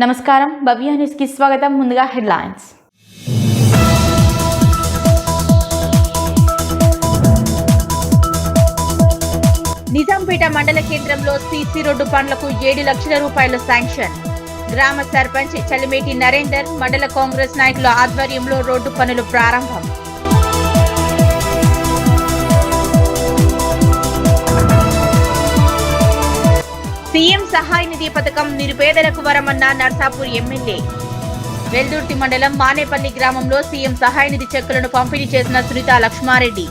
నమస్కారం, భవ్య న్యూస్ కి స్వాగతం. ముందుగా హెడ్లైన్స్. నిజాంపేట మండల కేంద్రంలో సీసీ రోడ్డు పనులకు 7 లక్షల రూపాయల శాంక్షన్. గ్రామ సర్పంచ్ చలిమేటి నరేందర్, మండల కాంగ్రెస్ నాయకుల ఆధ్వర్యంలో రోడ్డు పనులు ప్రారంభం. సీఎం సహాయ నిధి పథకం నిరుపేదలకు వరమన్న నర్సాపూర్ ఎమ్మెల్యే. వెల్దుర్తి మండలం మానేపల్లి గ్రామంలో సీఎం సహాయ నిధి చెక్కులను పంపిణీ చేసిన సునీత లక్ష్మారెడ్డి.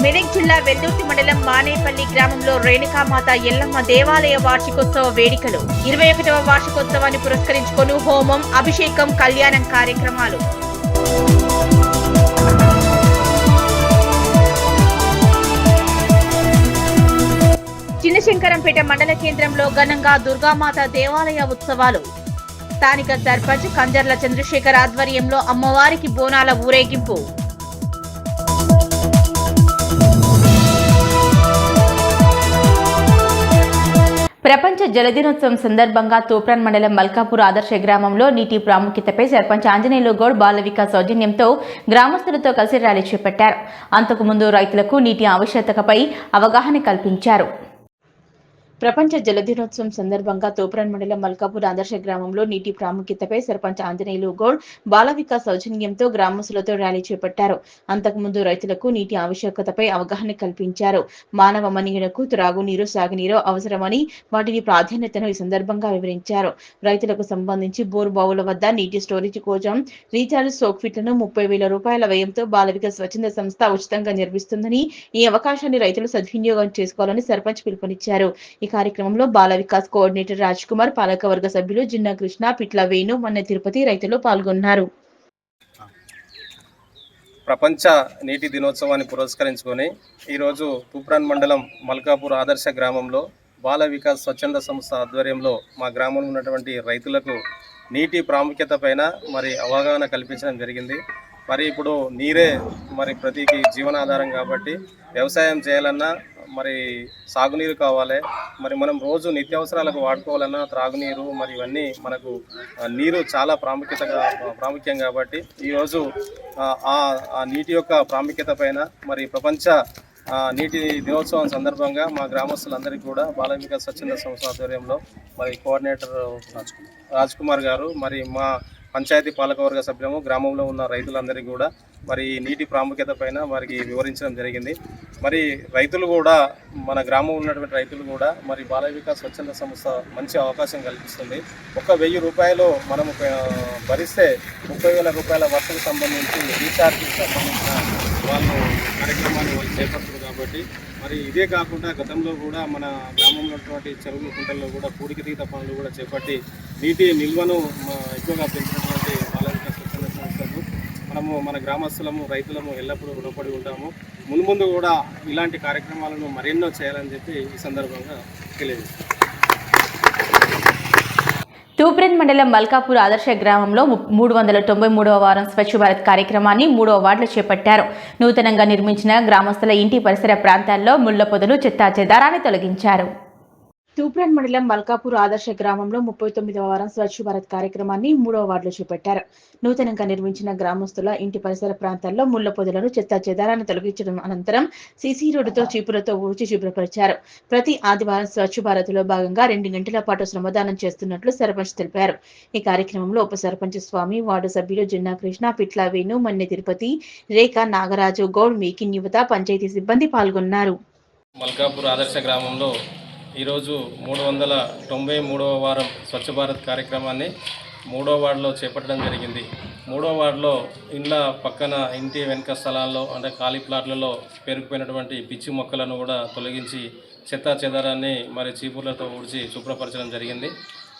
మెదక్ జిల్లా వెల్దుర్తి మండలం మానేపల్లి గ్రామంలో రేణుకామాత ఎల్లమ్మ దేవాలయ వార్షికోత్సవ వేడుకలు. 21వ వార్షికోత్సవాన్ని పురస్కరించుకొని హోమం, అభిషేకం, కళ్యాణం కార్యక్రమాలు. చిన్నశంకరంపేట మండల కేంద్రంలో ఘనంగా దుర్గామాత దేవాలయ ఉత్సవాలు. స్థానిక సర్పంచ్ కంజర్ల చంద్రశేఖర్ ఆధ్వర్యంలో అమ్మవారికి బోనాల ఊరేగింపు. ప్రపంచ జల దినోత్సవం సందర్భంగా తూప్రాన్ మండలం మల్కాపూర్ ఆదర్శ గ్రామంలో నీటి ప్రాముఖ్యతపై సర్పంచ్ ఆంజనేయులు గౌడ్ బాల వికాస్ సౌజన్యంతో గ్రామస్తులతో కలిసి ర్యాలీ చేపట్టారు. అంతకుముందు రైతులకు నీటి ఆవశ్యకతపై అవగాహన కల్పించారు. ప్రపంచ జల దినోత్సవం సందర్భంగా తూప్రాన్ మండలం మల్కాపూర్ ఆదర్శ గ్రామంలో నీటి ప్రాముఖ్యతపై సర్పంచ్ ఆంజనేయులు గౌడ్ బాల వికాస్ సౌజన్యంతో గ్రామస్తులతో ర్యాలీ చేపట్టారు. అంతకుముందు రైతులకు నీటి ఆవశ్యకతపై అవగాహన కల్పించారు. మానవ మనుగడకు త్రాగునీరు, సాగునీరు అవసరమని, వాటిని ప్రాధాన్యతను ఈ సందర్భంగా వివరించారు. రైతులకు సంబంధించి బోర్ బావుల వద్ద నీటి స్టోరేజ్ కోసం రీఛార్జ్ సోక్ఫిట్లను 30,000 రూపాయల వ్యయంతో బాల వికాస్ స్వచ్ఛంద సంస్థ ఉచితంగా నిర్మిస్తుందని, ఈ అవకాశాన్ని రైతులు సద్వినియోగం చేసుకోవాలని సర్పంచ్ పిలుపునిచ్చారు. ఈ కార్యక్రమంలో బాల వికాస్ కోఆర్డినేటర్ రాజ్ కుమార్, పాలకవర్గ సభ్యులు జిన్నా కృష్ణ, పిట్ల వేణు, మన్నె తిరుపతి రైతులు పాల్గొన్నారు. ప్రపంచ నీటి దినోత్సవాన్ని పురస్కరించుకొని ఈరోజు తూప్రాన్ మండలం మల్కాపూర్ ఆదర్శ గ్రామంలో బాల వికాస్ స్వచ్ఛంద సంస్థ ఆధ్వర్యంలో మా గ్రామంలో ఉన్నటువంటి రైతులకు నీటి ప్రాముఖ్యత పైన అవగాహన కల్పించడం జరిగింది. ఇప్పుడు నీరే ప్రతికి జీవనాధారం కాబట్టి వ్యవసాయం చేయాలన్నా సాగునీరు కావాలి. మనం రోజు నిత్యావసరాలకు వాడుకోవాలన్నా త్రాగునీరు ఇవన్నీ మనకు నీరు చాలా ప్రాముఖ్యం కాబట్టి ఈరోజు ఆ నీటి యొక్క ప్రాముఖ్యత పైన ప్రపంచ నీటి దినోత్సవం సందర్భంగా మా గ్రామస్తులందరికీ కూడా బాల వికాస్ స్వచ్ఛంద సంస్థ ఆధ్వర్యంలో కోఆర్డినేటర్ రాజ్ కుమార్ గారు మా పంచాయతీ పాలకవర్గ సభ్యులము గ్రామంలో ఉన్న రైతులందరికీ కూడా నీటి ప్రాముఖ్యత పైన వారికి వివరించడం జరిగింది. రైతులు కూడా మన గ్రామంలో ఉన్నటువంటి రైతులు కూడా బాల వికాస్ స్వచ్ఛంద సంస్థ మంచి అవకాశం కల్పిస్తుంది. 1,000 రూపాయలు మనము భరిస్తే 30,000 రూపాయల వర్షకు సంబంధించి రీఛార్జ్కి సంబంధించిన వాళ్ళు కార్యక్రమాన్ని చేపడుతున్నారు. కాబట్టి ఇదే కాకుండా గతంలో కూడా మన గ్రామంలో ఉన్నటువంటి చెరువుల కుంటల్లో కూడా పూడికతీత పనులు కూడా చేపట్టి నీటి నిల్వను ఎక్కువగా పెంచినటువంటి బాల వికాస్ స్వచ్ఛంద సంస్థకు మన గ్రామస్తులము రైతులము ఎల్లప్పుడూ రుణపడి ఉంటాము. మున్ముందు కూడా ఇలాంటి కార్యక్రమాలను మరెన్నో చేయాలని చెప్పి ఈ సందర్భంగా తెలియజేస్తాం. తూప్రాన్ మండలం మల్కాపూర్ ఆదర్శ గ్రామంలో 393వ వారం స్వచ్ఛ భారత్ కార్యక్రమాన్ని 3వ వార్డులో చేపట్టారు. నూతనంగా నిర్మించిన గ్రామస్తుల ఇంటి పరిసర ప్రాంతాల్లో ముళ్ల పొదలు, చెత్తా చెదారాన్ని తొలగించారు. తూప్రాన్ మండలం మల్కాపూర్ ఆదర్శ గ్రామంలో 39వ వారం స్వచ్ఛ భారత్ కార్యక్రమాన్ని 3వ వార్డులో చేపట్టారు. నూతనంగా నిర్మించిన గ్రామస్తుల ఇంటి పరిసర ప్రాంతాల్లో ముళ్ల పొదలను, చెత్తా చెదారాన్ని తొలగించడం అనంతరం సీసీ రోడ్డుతో చీపులతో ఊడ్చి శుభ్రపరిచారు. ప్రతి ఆదివారం స్వచ్ఛ భారత్ లో భాగంగా 2 గంటల పాటు శ్రమదానం చేస్తున్నట్లు సర్పంచ్ తెలిపారు. ఈ కార్యక్రమంలో ఉప సర్పంచ్ స్వామి, వార్డు సభ్యులు జిన్నా కృష్ణ, పిట్ల వేణు, మన్నె తిరుపతి, రేఖ, నాగరాజు గౌడ్, మేకిన్ యువత, పంచాయతీ సిబ్బంది పాల్గొన్నారు. మల్కాపూర్ ఆదర్శ గ్రామంలో ఈరోజు 393వ వారం స్వచ్ఛ భారత్ కార్యక్రమాన్ని 3వ వార్డులో చేపట్టడం జరిగింది. 3వ వార్డులో ఇండ్ల పక్కన ఇంటి వెనుక స్థలాల్లో అంటే ఖాళీ ప్లాట్లలో పేరుకుపోయినటువంటి పిచ్చి మొక్కలను కూడా తొలగించి చెత్తా చెదారాన్ని చీపుర్లతో ఊడ్చి శుభ్రపరచడం జరిగింది.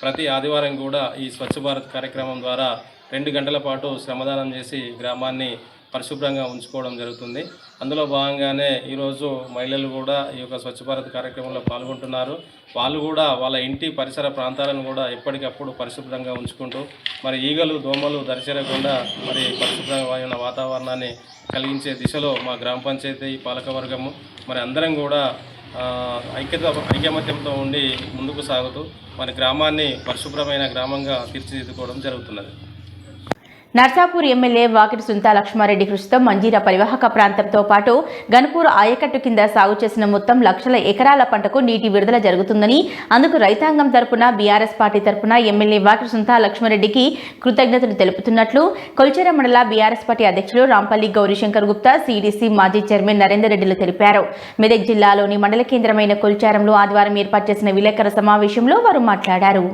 ప్రతి ఆదివారం కూడా ఈ స్వచ్ఛ భారత్ కార్యక్రమం ద్వారా 2 గంటల పాటు శ్రమదానం చేసి గ్రామాన్ని పరిశుభ్రంగా ఉంచుకోవడం జరుగుతుంది. అందులో భాగంగానే ఈరోజు మహిళలు కూడా ఈ యొక్క స్వచ్ఛ భారత్ కార్యక్రమంలో పాల్గొంటున్నారు. వాళ్ళు కూడా వాళ్ళ ఇంటి పరిసర ప్రాంతాలను కూడా ఎప్పటికప్పుడు పరిశుభ్రంగా ఉంచుకుంటూ మరి ఈగలు దోమలు దరిచేరకుండా మరి పరిశుభ్రమైన వాతావరణాన్ని కలిగించే దిశలో మా గ్రామ పంచాయతీ పాలకవర్గము మరి అందరం కూడా ఐకమత్యంతో ఉండి ముందుకు సాగుతూ మన గ్రామాన్ని పరిశుభ్రమైన గ్రామంగా తీర్చిదిద్దుకోవడం జరుగుతున్నది. నర్సాపూర్ ఎమ్మెల్యే వాకిటి సుంతా లక్ష్మారెడ్డి కృషితో మంజీరా పరివాహక ప్రాంతంతో పాటు గన్పూర్ ఆయకట్టు కింద సాగు చేసిన మొత్తం లక్షల ఎకరాల పంటకు నీటి విడుదల జరుగుతుందని, అందుకు రైతాంగం తరపున బీఆర్ఎస్ పార్టీ తరపున ఎమ్మెల్యే వాకిటి సుంతా లక్ష్మారెడ్డికి కృతజ్ఞతలు తెలుపుతున్నట్లు కొల్చెర మండల బీఆర్ఎస్ పార్టీ అధ్యక్షులు రాంపల్లి గౌరీశంకర్ గుప్తా, సీడీసీ మాజీ చైర్మన్ నరేందర్ రెడ్డిలు తెలిపారు. మెదక్ జిల్లాలోని మండల కేంద్రమైన కొల్చారంలో ఆదివారం ఏర్పాటు చేసిన విలేకరుల సమావేశంలో వారు మాట్లాడారు.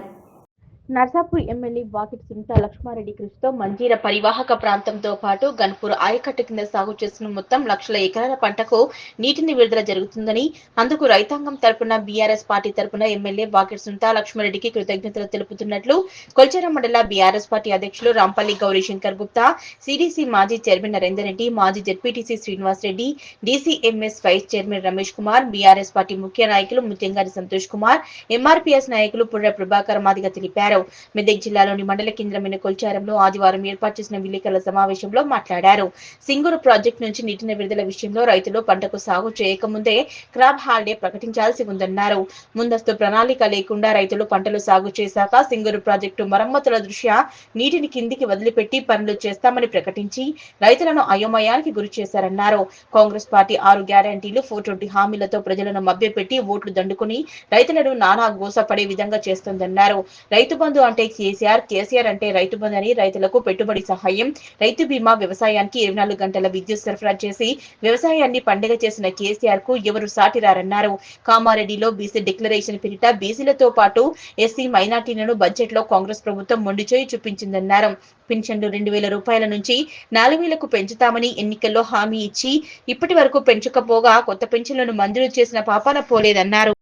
నర్సాపూర్ ఎమ్మెల్యే వాకిటి సునీతా లక్ష్మారెడ్డి కృషితో మంజీరా పరివాహక ప్రాంతంతో పాటు గన్పూర్ ఆయకట్టు కింద సాగు చేసిన మొత్తం లక్షల ఎకరాల పంటకు నీటిని విడుదల జరుగుతుందని, అందుకు రైతాంగం తరపున బీఆర్ఎస్ పార్టీ తరపున ఎమ్మెల్యే వాకిటి సునీతా లక్ష్మారెడ్డికి కృతజ్ఞతలు తెలుపుతున్నట్లు కొల్చెర మండల బీఆర్ఎస్ పార్టీ అధ్యక్షులు రాంపల్లి గౌరీశంకర్ గుప్తా, సీడీసీ మాజీ చైర్మన్ నరేందర్ రెడ్డి, మాజీ ZPTC Srinivas Reddy, DCMS vice chairman Ramesh Kumar, BRS party ముఖ్య నాయకులు ముత్యంగారి సంతోష్ కుమార్, ఎంఆర్పీఎస్ నాయకులు పుర్ర ప్రభాకర్ మాదిగ తెలిపారు. మెదక్ జిల్లాలోని మండల కేంద్రమైన కొల్చారంలో ఆదివారం ఏర్పాటు చేసిన విలేకరుల సమావేశంలో మాట్లాడారు. సింగూరు ప్రాజెక్టు నుంచి నీటిని విడుదల విషయంలో రైతులు పంటకు సాగు చేయకముందే క్రాప్ హాలిడే ప్రకటించాల్సి ఉందన్నారు. ముందస్తు ప్రణాళిక లేకుండా రైతులు పంటలు సాగు చేశాక సింగూరు ప్రాజెక్టు మరమ్మతుల దృష్ట్యా నీటిని కిందికి వదిలిపెట్టి పనులు చేస్తామని ప్రకటించి రైతులను అయోమయానికి గురి చేశారన్నారు. కాంగ్రెస్ పార్టీ 6 గ్యారంటీలు 420 హామీలతో ప్రజలను మభ్యపెట్టి ఓట్లు దండుకుని రైతులను నానా గోసపడే విధంగా చేస్తోందన్నారు. రైతు బంధు అంటే కేసీఆర్ అంటే రైతు బంధు అని, రైతులకు పెట్టుబడి సహాయం, రైతు బీమా, వ్యవసాయానికి 24 గంటల విద్యుత్ సరఫరా చేసి వ్యవసాయాన్ని పండుగ చేసిన కేసీఆర్ కు ఎవరు సాటిరారన్నారు. కామారెడ్డిలో బీసీ డిక్లరేషన్ పేరిట బీసీలతో పాటు ఎస్సీ మైనార్టీలను బడ్జెట్ లో కాంగ్రెస్ ప్రభుత్వం మొండిచేయి చూపించిందన్నారు. పెన్షన్లు 2000 రూపాయల నుంచి 4000కు పెంచుతామని ఎన్నికల్లో హామీ ఇచ్చి ఇప్పటి వరకు పెంచకపోగా కొత్త పెన్షన్లను మంజూరు చేసిన పాపాన పోలేదన్నారు.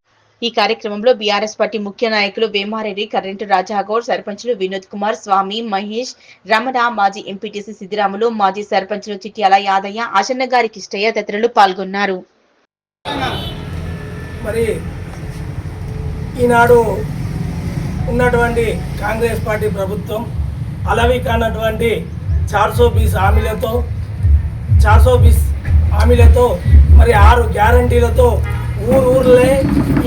ఈ కార్యక్రమంలో బీఆర్ఎస్ పార్టీ ముఖ్య నాయకులు వేమారెడ్డి, కరెంటు రాజాగౌడ్, సర్పంచులు వినోద్ కుమార్, స్వామి, మహేష్, రమణ, మాజీ ఎంపీటీసీ సిద్దిరాములు, మాజీ సర్పంచులు చిట్యాల యాదయ్య, ఆశన్న గారి కిష్టయ్య తదితరులు పాల్గొన్నారు. మరి ఈనాడు ఉన్నటువంటి కాంగ్రెస్ పార్టీ ప్రభుత్వం అలవి కానటువంటి 420 హామీలతో మరి 6 గ్యారంటీలతో ఊర్లే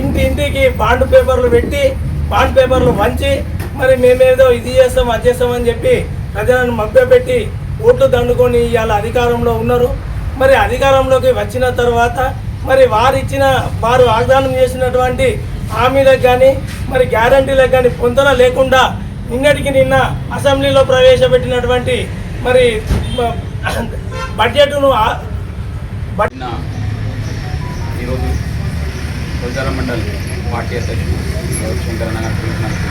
ఇంటింటికి బాండ్ పేపర్లు పెట్టి బాండ్ పేపర్లు వంచి మరి మేమేదో ఇది చేస్తాం అది చేస్తామని చెప్పి ప్రజలను మభ్యపెట్టి ఓట్లు దండుకొని ఇవాళ అధికారంలో ఉన్నారు. మరి అధికారంలోకి వచ్చిన తర్వాత మరి వారు వాగ్దానం చేసినటువంటి హామీలకు కానీ మరి గ్యారంటీలకు కానీ పొందన లేకుండా నిన్న అసెంబ్లీలో ప్రవేశపెట్టినటువంటి మరి బడ్జెట్ను ఈరోజు కొల్చార మండల్ పార్టీ అధ్యక్షుడు శంకరన్న గారు పిలుపునకు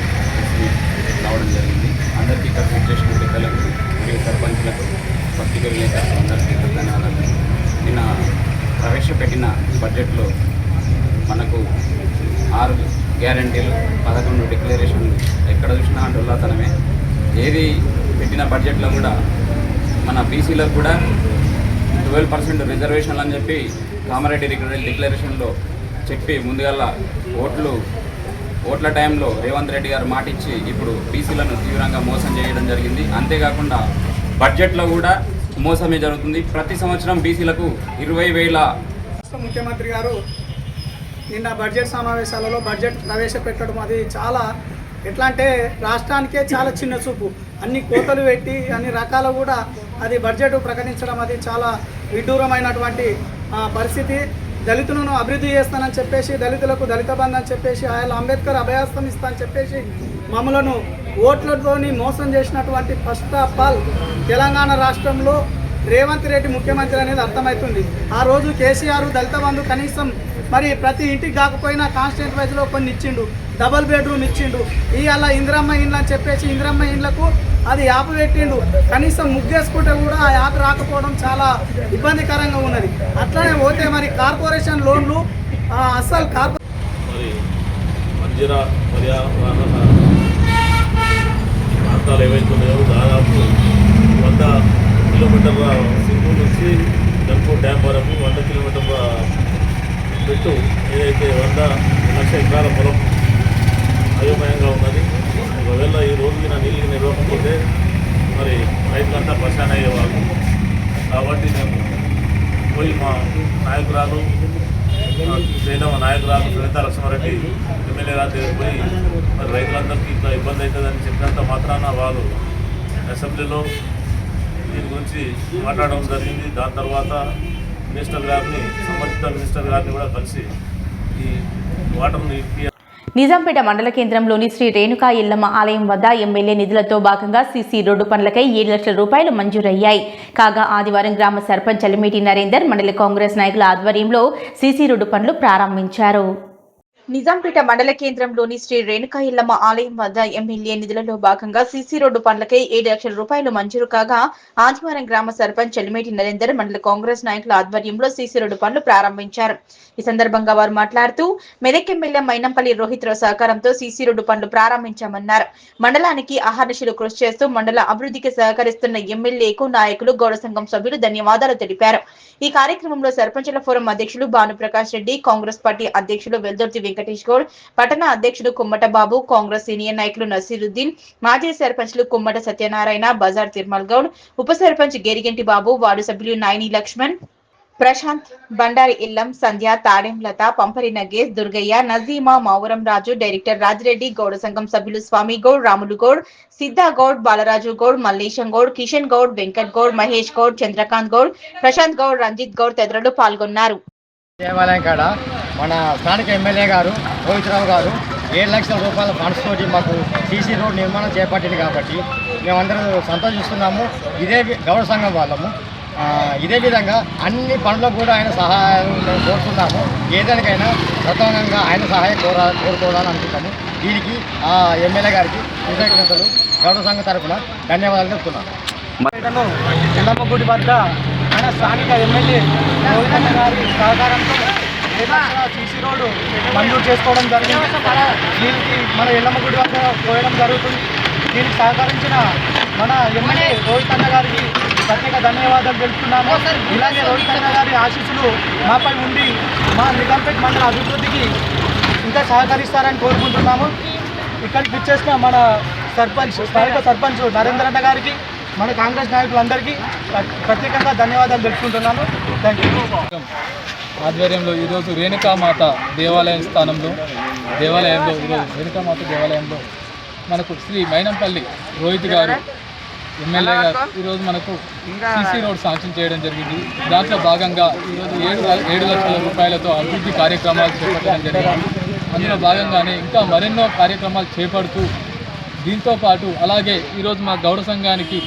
రావడం జరిగింది. అందరికీ ఇక్కడ చేసిన పెద్దలకు మరియు సర్పంచులకు, పత్రిక విలేకరులకు అందరికీ ధన్యవాదాలు. నిన్న ప్రవేశపెట్టిన బడ్జెట్లో మనకు 6 గ్యారంటీలు, 11 డిక్లరేషన్లు, ఎక్కడ చూసినా డొల్లాతనమే. ఏది పెట్టిన బడ్జెట్లో కూడా మన బీసీలకు కూడా 12% రిజర్వేషన్లు అని చెప్పి కామారెడ్డి డిక్లరేషన్లో చెప్పి ముందుగల్లా ఓట్ల టైంలో రేవంత్ రెడ్డి గారు మాటిచ్చి ఇప్పుడు బీసీలను తీవ్రంగా మోసం చేయడం జరిగింది. అంతేకాకుండా బడ్జెట్లో కూడా మోసమే జరుగుతుంది. ప్రతి సంవత్సరం బీసీలకు 20,000. ముఖ్యమంత్రి గారు నిన్న బడ్జెట్ సమావేశాలలో బడ్జెట్ ప్రవేశపెట్టడం అది చాలా ఎట్లా అంటే రాష్ట్రానికే చాలా చిన్న చూపు. అన్ని కోతలు పెట్టి అన్ని రకాలు కూడా అది బడ్జెట్ ప్రకటించడం అది చాలా విడ్డూరమైనటువంటి పరిస్థితి. దళితులను అభివృద్ధి చేస్తానని చెప్పేసి, దళితులకు దళిత బంధు అని చెప్పేసి, ఆయన అంబేద్కర్ అభయాస్తం ఇస్తా అని చెప్పేసి మమ్మలను ఓట్లతోని మోసం చేసినటువంటి ఫస్ట్ ఆఫ్ ఆల్ తెలంగాణ రాష్ట్రంలో రేవంత్ రెడ్డి ముఖ్యమంత్రి అనేది అర్థమవుతుంది. ఆ రోజు కేసీఆర్ దళిత బంధు కనీసం మరి ప్రతి ఇంటికి కాకపోయినా కాన్స్టిట్యూంట్ వైజ్లో కొన్ని ఇచ్చిండు, డబల్ బెడ్రూమ్ ఇచ్చిండు. ఇవాళ ఇందిరమ్మ ఇండ్లు అని చెప్పేసి ఇందిరమ్మ ఇండ్లకు అది యాప్ పెట్టిండు. కనీసం ముగ్గేసుకుంటే కూడా ఆ యాప్ రాకపోవడం చాలా ఇబ్బందికరంగా ఉన్నది. అట్లనే పోతే మరి కార్పొరేషన్ లోన్లు అస్సలు మంజీరా ప్రాంతాలు ఏవైతే ఉన్నాయో దాదాపు 100 కిలోమీటర్ల సింగూరు నుంచి గన్పూర్ డ్యామ్ వరకు 100 కిలోమీటర్ల పెట్టు ఏదైతే 100 లక్ష ఎకరాల పొలం అయోమయంగా ఉన్నది. ఒకవేళ ఈ రోజు నీళ్ళు నిలవకపోతే మరి రైతులంతా పరేషాన్ అయ్యేవాళ్ళు. కాబట్టి మేము పోయి మా నాయకురాలు జైనమ్మ నాయకురాలు సునీత లక్ష్మారెడ్డి ఎమ్మెల్యే గారి దగ్గర పోయి మరి రైతులందరికీ ఇట్లా ఇబ్బంది అవుతుందని చెప్పినంత మాత్రాన వాళ్ళు అసెంబ్లీలో దీని గురించి మాట్లాడడం జరిగింది. దాని తర్వాత మినిస్టర్ గారిని సంబంధిత మినిస్టర్ గారిని కూడా కలిసి ఈ వాటర్ని నిజాంపేట మండల కేంద్రంలోని శ్రీ రేణుకా ఎల్లమ్మ ఆలయం వద్ద ఎమ్మెల్యే నిధులతో భాగంగా సీసీ రోడ్డు పనులకై 7 లక్షల రూపాయలు మంజూరయ్యాయి. కాగా ఆదివారం గ్రామ సర్పంచ్ చలిమేటి నరేందర్ మండల కాంగ్రెస్ నాయకుల ఆధ్వర్యంలో సీసీ రోడ్డు పనులు ప్రారంభించారు. నిజాంపేట మండల కేంద్రంలోని శ్రీ రేణుకా ఎల్లమ్మ ఆలయం వద్ద ఎమ్మెల్యే నిధులలో భాగంగా సీసీ రోడ్డు పనులకై 7 లక్షల రూపాయలు మంజూరు కాగా ఆదివారం గ్రామ సర్పంచ్ చలిమేటి నరేందర్ మండల కాంగ్రెస్ నాయకుల ఆధ్వర్యంలో సీసీ రోడ్డు పనులు ప్రారంభించారు. ఈ సందర్భంగా వారు మాట్లాడుతూ మెదక్ ఎమ్మెల్యే మైనంపల్లి రోహిత్ రావు సహకారంతో సీసీ రోడ్డు పనులు ప్రారంభించామన్నారు. మండలానికి అహర్నిశలు కృషి చేస్తూ మండల అభివృద్ధికి సహకరిస్తున్న ఎమ్మెల్యేకు నాయకులు గౌడ సంఘం సభ్యులు ధన్యవాదాలు తెలిపారు. ఈ కార్యక్రమంలో సర్పంచుల ఫోరం అధ్యక్షులు భానుప్రకాష్ రెడ్డి, కాంగ్రెస్ పార్టీ అధ్యక్షులు వెల్దుర్తి వెంకటేష్ గౌడ్, పట్టణ అధ్యక్షుడు కుమ్మట బాబు, కాంగ్రెస్ సీనియర్ నాయకులు నసీరుద్దీన్, మాజీ సర్పంచ్లు కుమ్మట సత్యనారాయణ, బజార్ తిరుమల్ గౌడ్, ఉప సర్పంచ్ గేరిగంటి బాబు, వార్డు సభ్యులు నాయని లక్ష్మణ్, ప్రశాంత్, బండారి ఇల్లం, సంధ్య, తాడెం లత, పంపరి నగేష్, దుర్గయ్య, నజీమా, మావురం రాజు, డైరెక్టర్ రాజిరెడ్డి, గౌడ సంఘం సభ్యులు స్వామి గౌడ్, రాములు గౌడ్, సిద్ధా గౌడ్, బాలరాజు గౌడ్, మల్లేశం గౌడ్, కిషన్ గౌడ్, వెంకట్ గౌడ్, మహేష్ గౌడ్, చంద్రకాంత్ గౌడ్, ప్రశాంత్ గౌడ్, రంజిత్ గౌడ్ తదితరులు పాల్గొన్నారు. దేవాలయం కాడ మన స్థానిక ఎమ్మెల్యే గారు రోహిత్ రావు గారు 7 లక్షల రూపాయల ఫండ్స్ తోటి మాకు సీసీ రోడ్ నిర్మాణం చేపట్టింది కాబట్టి మేమందరం సంతోషిస్తున్నాము. ఇదే గౌడ సంఘం వాళ్ళము. ఇదే విధంగా అన్ని పనులకు కూడా ఆయన సహాయం కోరుతున్నాము. ఏదానికైనా ప్రధానంగా ఆయన సహాయం కోరుకోవాలని అనుకుంటాము. దీనికి ఎమ్మెల్యే గారికి కృతజ్ఞతలు గౌడ సంఘం తరఫున ధన్యవాదాలు చెప్తున్నాను. ఎల్లమ్మ గుడి వద్ద మన స్థానిక ఎమ్మెల్యే రోహితన్న గారి సహకారంతో సీసీ రోడ్డు మంజూరు చేసుకోవడం జరిగింది. దీనికి మన ఎల్లమ్మ గుడి వద్ద పోయడం జరుగుతుంది. దీనికి సహకరించిన మన ఎమ్మెల్యే రోహితన్న గారికి ప్రత్యేక ధన్యవాదాలు తెలుపుతున్నాము. ఇలాగే రోహితన్న గారి ఆశీస్సులు మాపై ఉండి మా నిజాంపేట మండల అభివృద్ధికి ఇంకా సహకరిస్తారని కోరుకుంటున్నాము. ఇక్కడికి ఇచ్చేసిన మన స్థానిక సర్పంచ్ నరేందర్ అన్న గారికి, మన కాంగ్రెస్ నాయకులందరికీ ప్రత్యేకంగా ధన్యవాదాలు తెలుపుకుంటున్నాను. Thank you. ఆధ్వర్యంలో ఈరోజు రేణుకామాత దేవాలయంలో ఈరోజు రేణుకామాత దేవాలయంలో మనకు శ్రీ మైనంపల్లి రోహిత్ గారు ఎమ్మెల్యే గారు ఈరోజు మనకు సీసీ రోడ్ శాంక్షన్ చేయడం జరిగింది. దాంట్లో భాగంగా ఈరోజు 7 లక్షల రూపాయలతో అభివృద్ధి కార్యక్రమాలు చేపట్టడం జరిగింది. అందులో భాగంగానే ఇంకా మరెన్నో కార్యక్రమాలు చేపడుతూ దీంతో పాటు అలాగే ఈరోజు మా గౌడ సంఘానికి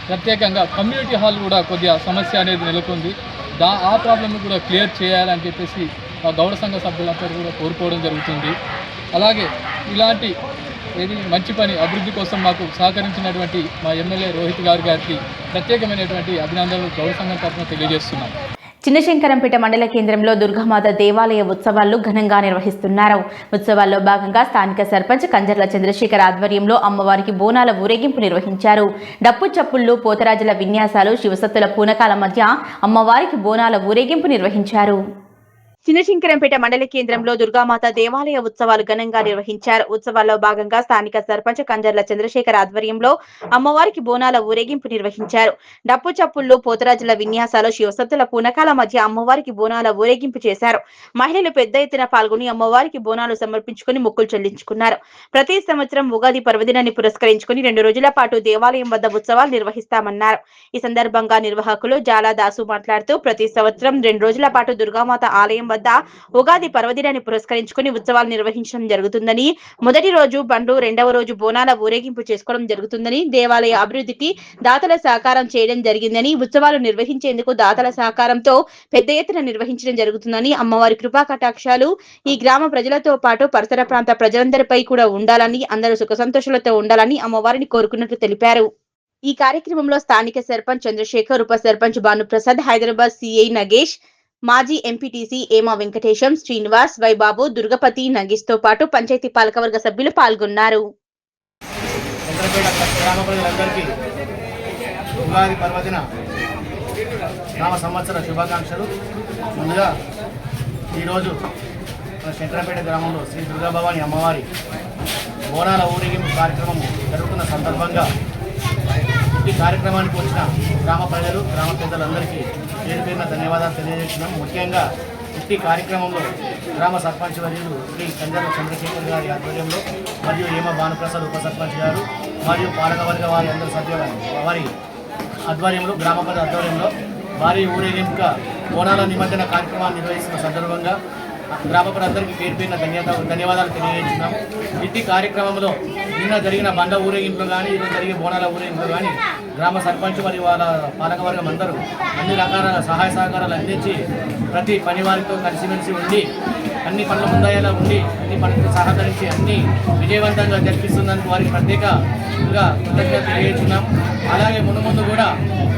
ప్రత్యేకంగా కమ్యూనిటీ హాల్ కూడా కొద్దిగా సమస్య అనేది నెలకొంది. ఆ ప్రాబ్లమ్ని కూడా క్లియర్ చేయాలని చెప్పేసి మా గౌడ సంఘ సభ్యులందరూ కూడా కోరుకోవడం జరుగుతుంది. అలాగే ఇలాంటి మంచి పని అభివృద్ధి కోసం మాకు సహకరించినటువంటి మా ఎమ్మెల్యే రోహిత్ గారికి ప్రత్యేకమైనటువంటి అభినందనలు గౌడ సంఘం తరఫున తెలియజేస్తున్నాం. చిన్నశంకరంపేట మండల కేంద్రంలో దుర్గామాత దేవాలయ ఉత్సవాలు ఘనంగా నిర్వహిస్తున్నారు. ఉత్సవాల్లో భాగంగా స్థానిక సర్పంచ్ కంజర్ల చంద్రశేఖర్ ఆధ్వర్యంలో అమ్మవారికి బోనాల ఊరేగింపు నిర్వహించారు. డప్పు చప్పుళ్లు, పోతరాజుల విన్యాసాలు, శివసత్తుల పూనకాల మధ్య అమ్మవారికి బోనాల ఊరేగింపు నిర్వహించారు. చిన్నశంకరంపేట మండల కేంద్రంలో దుర్గామాత దేవాలయ ఉత్సవాలు ఘనంగా నిర్వహించారు. ఉత్సవాల్లో భాగంగా స్థానిక సర్పంచ్ కంజర్ల చంద్రశేఖర్ ఆధ్వర్యంలో అమ్మవారికి బోనాల ఊరేగింపు నిర్వహించారు. డప్పు చప్పుళ్లు, పోతరాజుల విన్యాసాలు, శివసత్తుల పూనకాల మధ్య అమ్మవారికి బోనాల ఊరేగింపు చేశారు. మహిళలు పెద్ద ఎత్తున పాల్గొని అమ్మవారికి బోనాలు సమర్పించుకుని మొక్కులు చెల్లించుకున్నారు. ప్రతి సంవత్సరం ఉగాది పర్వదినాన్ని పురస్కరించుకుని 2 రోజుల పాటు దేవాలయం వద్ద ఉత్సవాలు నిర్వహిస్తామన్నారు. ఈ సందర్భంగా నిర్వాహకులు జాలా దాసు మాట్లాడుతూ ప్రతి సంవత్సరం 2 రోజుల పాటు దుర్గామాత ఆలయం వద్ద ఉగాది పర్వదినాన్ని పురస్కరించుకుని ఉత్సవాలు నిర్వహించడం జరుగుతుందని, మొదటి రోజు బండ్లు, 2వ రోజు బోనాల ఊరేగింపు చేసుకోవడం జరుగుతుందని, దేవాలయ అభివృద్ధికి దాతల సహకారం చేయడం జరిగిందని, ఉత్సవాలు నిర్వహించేందుకు దాతల సహకారంతో పెద్ద ఎత్తున నిర్వహించడం జరుగుతుందని, అమ్మవారి కృపా కటాక్షాలు ఈ గ్రామ ప్రజలతో పాటు పరిసర ప్రాంత ప్రజలందరిపై కూడా ఉండాలని, అందరూ సుఖ సంతోషాలతో ఉండాలని అమ్మవారిని కోరుకున్నట్లు తెలిపారు. ఈ కార్యక్రమంలో స్థానిక సర్పంచ్ చంద్రశేఖర్, ఉప సర్పంచ్ భానుప్రసాద్, హైదరాబాద్ సిఐ నగేష్, మాజీ ఎంపీటీసీ ఏమా వెంకటేశం, శ్రీనివాస్, వైబాబు, దుర్గపతి, నగేష్ తో పాటు పంచాయతీ పాలకవర్గ సభ్యులు పాల్గొన్నారు. గ్రామ ప్రజలందరికీ ఉగాది పర్వదిన నామ సంవత్సర శుభాకాంక్షలు. ముందుగా ఈరోజు మన శంకరపేట గ్రామంలో శ్రీ దుర్గాభవాని అమ్మవారి బోనాల ఊరేగింపు కార్యక్రమం జరుగుతున్న సందర్భంగా ఈ కార్యక్రమానికి వచ్చిన గ్రామ ప్రజలు, గ్రామ పెద్దలందరికీ పేరు పేరున ధన్యవాదాలు తెలియజేస్తున్నాం. ముఖ్యంగా ఈ కార్యక్రమంలో గ్రామ సర్పంచ్ వర్యులు శ్రీ కంజర్ల చంద్రశేఖర్ గారి ఆధ్వర్యంలో మరియు ఏమ భానుప్రసాద్ ఉప సర్పంచ్ గారు మరియు పాలకవర్గ వారి అందరి సభ్యుల వారి ఆధ్వర్యంలో, గ్రామ ప్రజల ఆధ్వర్యంలో భారీ ఊరేగింపుగా బోనాల నిమజ్జన కార్యక్రమాన్ని నిర్వహిస్తున్న సందర్భంగా గ్రామ ప్రజలందరికీ పేరు పేరున ధన్యవాదాలు తెలియజేస్తున్నాము. ఇట్టి కార్యక్రమంలో నిన్న జరిగిన బండ ఊరేగింపులు కానీ, ఈరోజు జరిగే బోనాల ఊరేగింపులు కానీ గ్రామ సర్పంచ్ మరియు వాళ్ళ పాలకవర్గం అందరూ అన్ని రకాల సహాయ సహకారాలు అందించి ప్రతి పని వారితో కలిసిమెలిసి ఉండి అన్ని పనుల ముందయ్యేలా ఉండి అన్ని పనులకు సహకరించి అన్ని విజయవంతంగా జరిపిస్తున్నందుకు వారికి ప్రత్యేకంగా కృతజ్ఞత తెలియజేస్తున్నాం. అలాగే ముందు కూడా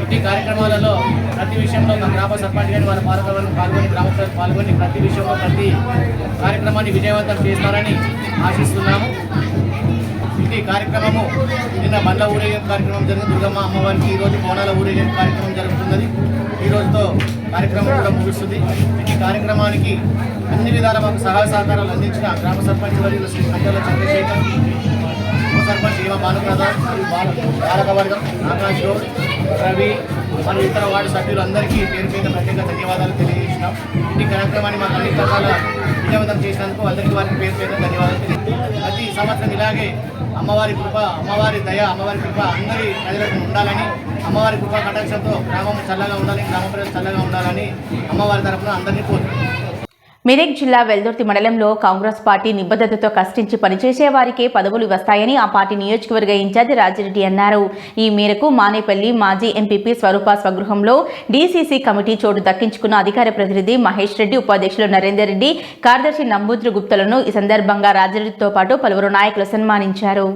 ఇట్టి కార్యక్రమాలలో ప్రతి విషయంలో మా గ్రామ సర్పంచ్ గారి వాళ్ళ పాలకవర్గం పాల్గొని, గ్రామ ప్రజలు పాల్గొని ప్రతి విషయంలో ప్రతి కార్యక్రమాన్ని విజయవంతం చేస్తారని ఆశిస్తున్నాము. ఇట్టి కార్యక్రమము నిన్న బండ్ల ఊరేగింపు కార్యక్రమం జరిగింది. దుర్గమ్మ అమ్మవారికి ఈరోజు బోనాల ఊరేగింపు కార్యక్రమం జరుగుతున్నది. ఈ రోజుతో కార్యక్రమం కూడా ముగుస్తుంది. ఈ కార్యక్రమానికి అన్ని విధాల మాకు సహాయ సహకారాలు అందించిన గ్రామ సర్పంచ్ వర్యులు శ్రీ కంజర్ల చంద్రశేఖర్, ఉప సర్పంచ్ ఏమ భానుప్రసాద్ మరియు పాలకవర్గం ఆకాష్ గౌడ్, రవి మరియు ఇతర వార్డు సభ్యులందరికీ పేరు పేరున ప్రత్యేక ధన్యవాదాలు తెలియజేసినాం. ఈ కార్యక్రమాన్ని మాకు అన్ని రకాల విజయవంతం చేసినందుకు అందరికీ వారికి పేరు పేరున ధన్యవాదాలు తెలియజేస్తాం. ప్రతి సంవత్సరం ఇలాగే అమ్మవారి కృప, అమ్మవారి దయ, అమ్మవారి కృప అందరి ప్రజలకు ఉండాలని, అమ్మవారి కృప కటాక్షంతో గ్రామం చల్లగా ఉండాలని, గ్రామ ప్రజలు చల్లగా ఉండాలని అమ్మవారి తరఫున అందరినీ కోరుతున్నాం. మెదక్ జిల్లా వెల్దుర్తి మండలంలో కాంగ్రెస్ పార్టీ నిబద్ధతతో కష్టించి పనిచేసే వారికే పదవులు వస్తాయని ఆ పార్టీ నియోజకవర్గ ఇన్ఛార్జి రాజిరెడ్డి అన్నారు. ఈ మేరకు మానేపల్లి మాజీ ఎంపీపీ స్వరూప స్వగృహంలో డీసీసీ కమిటీ చోటు దక్కించుకున్న అధికార ప్రతినిధి మహేష్ రెడ్డి, ఉపాధ్యక్షులు నరేందర్ రెడ్డి, కార్యదర్శి నంబూద్రు గుప్తలను ఈ సందర్భంగా రాజిరెడ్డితో పాటు పలువురు నాయకులు సన్మానించారు.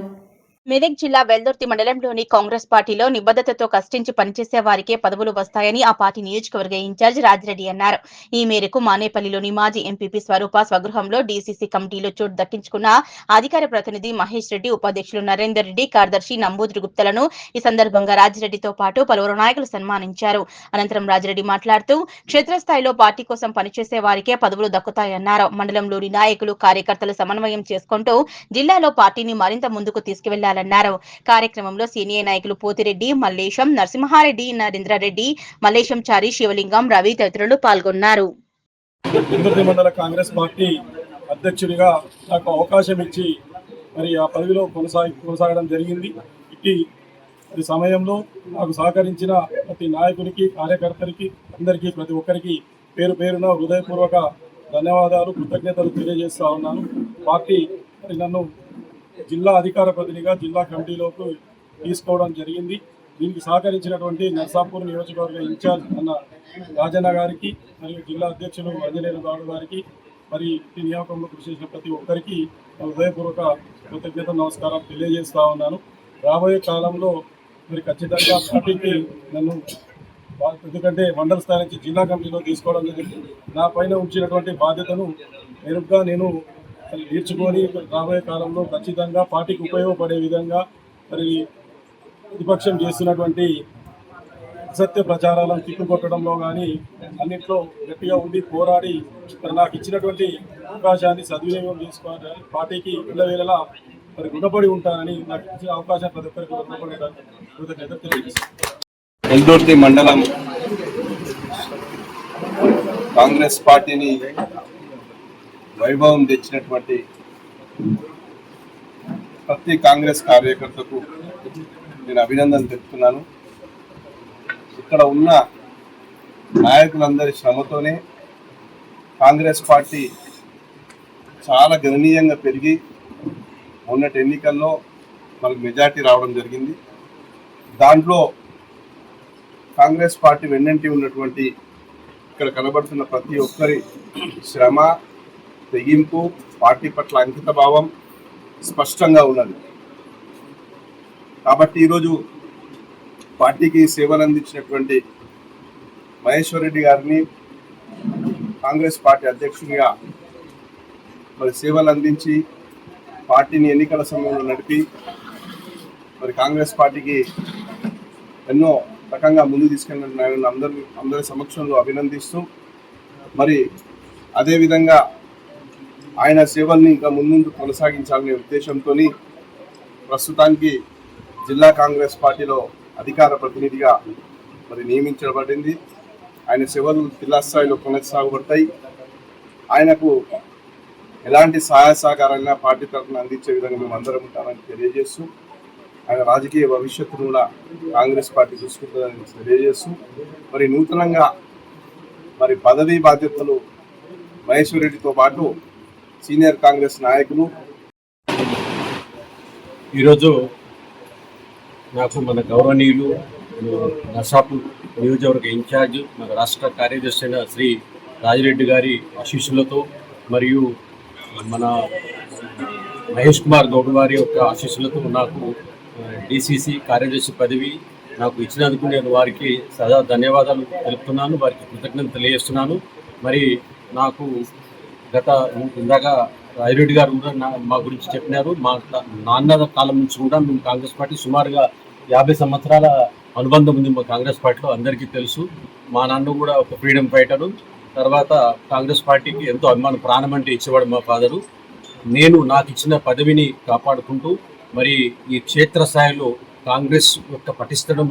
మెదక్ జిల్లా వెల్దుర్తి మండలంలోని కాంగ్రెస్ పార్టీలో నిబద్ధతతో కష్టించి పనిచేసే వారికే పదవులు వస్తాయని ఆ పార్టీ నియోజకవర్గ ఇన్ఛార్జ్ రాజిరెడ్డి అన్నారు. ఈ మేరకు మానేపల్లిలోని మాజీ ఎంపీపీ స్వరూప స్వగృహంలో డీసీసీ కమిటీలో చోటు దక్కించుకున్న అధికార ప్రతినిధి మహేష్ రెడ్డి, ఉపాధ్యక్షులు నరేందర్ రెడ్డి, కార్యదర్శి నంబూద్రి గుప్తలను ఈ సందర్భంగా రాజిరెడ్డితో పాటు పలువురు నాయకులు సన్మానించారు. అనంతరం రాజిరెడ్డి మాట్లాడుతూ క్షేత్రస్థాయిలో పార్టీ కోసం పనిచేసే వారికే పదవులు దక్కుతాయన్నారు. మండలంలోని నాయకులు, కార్యకర్తలు సమన్వయం చేసుకుంటూ జిల్లాలో పార్టీని మరింత ముందుకు తీసుకువెళ్లారు. కార్యక్రమంలో సీనియర్ నాయకులు పోతిరెడ్డి, మల్లేశం, నరసింహారెడ్డి, నరేంద్రారెడ్డి, మల్లేశం చారి, శివలింగం, రవి తదితరులు పాల్గొన్నారు. వెల్దుర్తి మండల కాంగ్రెస్ పార్టీ అధ్యక్షుడిగా నాకు అవకాశం ఇచ్చి మరి ఆ పదవిలో కొనసాగడం జరిగింది. ఈ సమయంలో నాకు సహకరించిన ప్రతి నాయకునికి, కార్యకర్తలకి, అందరికీ, ప్రతి ఒక్కరికి పేరు పేరున హృదయపూర్వక ధన్యవాదాలు, కృతజ్ఞతలు తెలియజేస్తా ఉన్నాను. పార్టీ మరి నన్ను జిల్లా అధికార ప్రతినిధిగా జిల్లా కమిటీలోకి తీసుకోవడం జరిగింది. దీనికి సహకరించినటువంటి నర్సాపూర్ నియోజకవర్గ ఇన్ఛార్జ్ అన్న రాజన్న గారికి మరియు జిల్లా అధ్యక్షులు ఆంజనేయుల గౌడ్ గారికి, మరి ఈ నియామకంలో కృషి చేసిన ప్రతి ఒక్కరికి హృదయపూర్వక కృతజ్ఞత నమస్కారం తెలియజేస్తా ఉన్నాను. రాబోయే కాలంలో మరి ఖచ్చితంగా పార్టీకి నన్ను, ఎందుకంటే మండల స్థాయి నుంచి జిల్లా కమిటీలో తీసుకోవడం జరిగింది. నా పైన ఉంచినటువంటి బాధ్యతను మెరుగ్గా నేను తీర్చుకొని రాబోయే కాలంలో ఖచ్చితంగా పార్టీకి ఉపయోగపడే విధంగా మరి ప్రతిపక్షం చేస్తున్నటువంటి అసత్య ప్రచారాలను తిప్పుకొట్టడంలో కానీ అన్నింటిలో గట్టిగా ఉండి పోరాడి మరి నాకు ఇచ్చినటువంటి అవకాశాన్ని సద్వినియోగం చేసుకోవాలని, పార్టీకి ఇళ్ళవేళలా మరి రుణపడి ఉంటానని, నాకు ఇచ్చిన అవకాశం ప్రతి ఒక్కరికి రుణపడి కృతజ్ఞత తెలియజేస్తాను. వెల్దుర్తి మండలం కాంగ్రెస్ పార్టీని వైభవం తెచ్చినటువంటి ప్రతి కాంగ్రెస్ కార్యకర్తకు నేను అభినందన తెలుపుతున్నాను. ఇక్కడ ఉన్న నాయకులందరి శ్రమతోనే కాంగ్రెస్ పార్టీ చాలా గణనీయంగా పెరిగి మొన్నటి ఎన్నికల్లో మనకు మెజార్టీ రావడం జరిగింది. దాంట్లో కాంగ్రెస్ పార్టీ వెన్నంటి ఉన్నటువంటి ఇక్కడ కనబడుతున్న ప్రతి ఒక్కరి శ్రమ, తెగింపు, పార్టీ పట్ల అంకిత భావం స్పష్టంగా ఉన్నది. కాబట్టి ఈరోజు పార్టీకి సేవలు అందించినటువంటి మహేశ్వర్ రెడ్డి గారిని కాంగ్రెస్ పార్టీ అధ్యక్షునిగా మరి సేవలు అందించి పార్టీని ఎన్నికల సమయంలో నడిపి మరి కాంగ్రెస్ పార్టీకి ఎన్నో రకంగా ముందు తీసుకెళ్ళిన ఆయన అందరి సమక్షంలో అభినందిస్తూ మరి అదేవిధంగా ఆయన సేవల్ని ఇంకా ముందు కొనసాగించాలనే ఉద్దేశంతో ప్రస్తుతానికి జిల్లా కాంగ్రెస్ పార్టీలో అధికార ప్రతినిధిగా మరి నియమించబడింది. ఆయన సేవలు జిల్లా స్థాయిలో కొనసాగబడతాయి. ఆయనకు ఎలాంటి సహాయ సహకారాలైనా పార్టీ తరఫున అందించే విధంగా మేము అందరం ఉంటామని తెలియజేస్తూ ఆయన రాజకీయ భవిష్యత్తును కూడా కాంగ్రెస్ పార్టీ చూసుకుంటుందని తెలియజేస్తూ మరి నూతనంగా మరి పదవీ బాధ్యతలు మహేశ్వర్ రెడ్డితో పాటు సీనియర్ కాంగ్రెస్ నాయకులు ఈరోజు నాకు మన గౌరవనీయులు నర్సాపూర్ నియోజకవర్గ ఇన్ఛార్జ్ మన రాష్ట్ర కార్యదర్శి అయిన శ్రీ రాజిరెడ్డి గారి ఆశీస్సులతో మరియు మన మహేష్ కుమార్ గౌడ్ గారి యొక్క ఆశీస్సులతో నాకు డిసిసి కార్యదర్శి పదవి నాకు ఇచ్చినందుకు నేను వారికి సదా ధన్యవాదాలు తెలుపుతున్నాను, వారికి కృతజ్ఞతలు తెలియజేస్తున్నాను. మరి నాకు ఇందాక రాజిరెడ్డి గారు కూడా మా గురించి చెప్పినారు. మా నాన్న కాలం నుంచి కూడా మేము కాంగ్రెస్ పార్టీ సుమారుగా 50 సంవత్సరాల అనుబంధం ఉంది మా కాంగ్రెస్ పార్టీలో, అందరికీ తెలుసు. మా నాన్న కూడా ఒక ఫ్రీడమ్ ఫైటరు, తర్వాత కాంగ్రెస్ పార్టీకి ఎంతో అభిమానం, ప్రాణం అంటే ఇచ్చేవాడు మా ఫాదరు. నేను నాకు ఇచ్చిన పదవిని కాపాడుకుంటూ మరి ఈ క్షేత్రస్థాయిలో కాంగ్రెస్ యొక్క పటిష్టం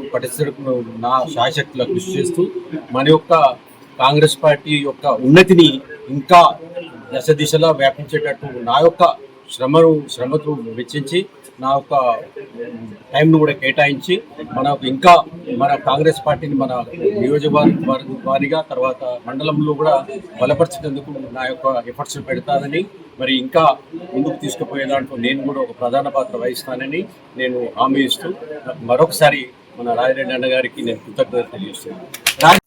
నా శాయశక్తుల కృషి చేస్తూ మన యొక్క కాంగ్రెస్ పార్టీ యొక్క ఉన్నతిని ఇంకా దశ దిశలా వ్యాపించేటట్టు నా యొక్క శ్రమతో వెచ్చించి నా యొక్క టైంను కూడా కేటాయించి ఇంకా మన కాంగ్రెస్ పార్టీని మన నియోజకవర్గ వారిగా తర్వాత మండలంలో కూడా బలపరిచేందుకు నా యొక్క ఎఫర్ట్స్ పెడతానని, మరి ఇంకా ముందుకు తీసుకుపోయే దాంట్లో నేను కూడా ఒక ప్రధాన పాత్ర వహిస్తానని నేను హామీ ఇస్తూ మరొకసారి మన రాజిరెడ్డి అన్న గారికి నేను కృతజ్ఞతలు తెలియజేస్తున్నాను.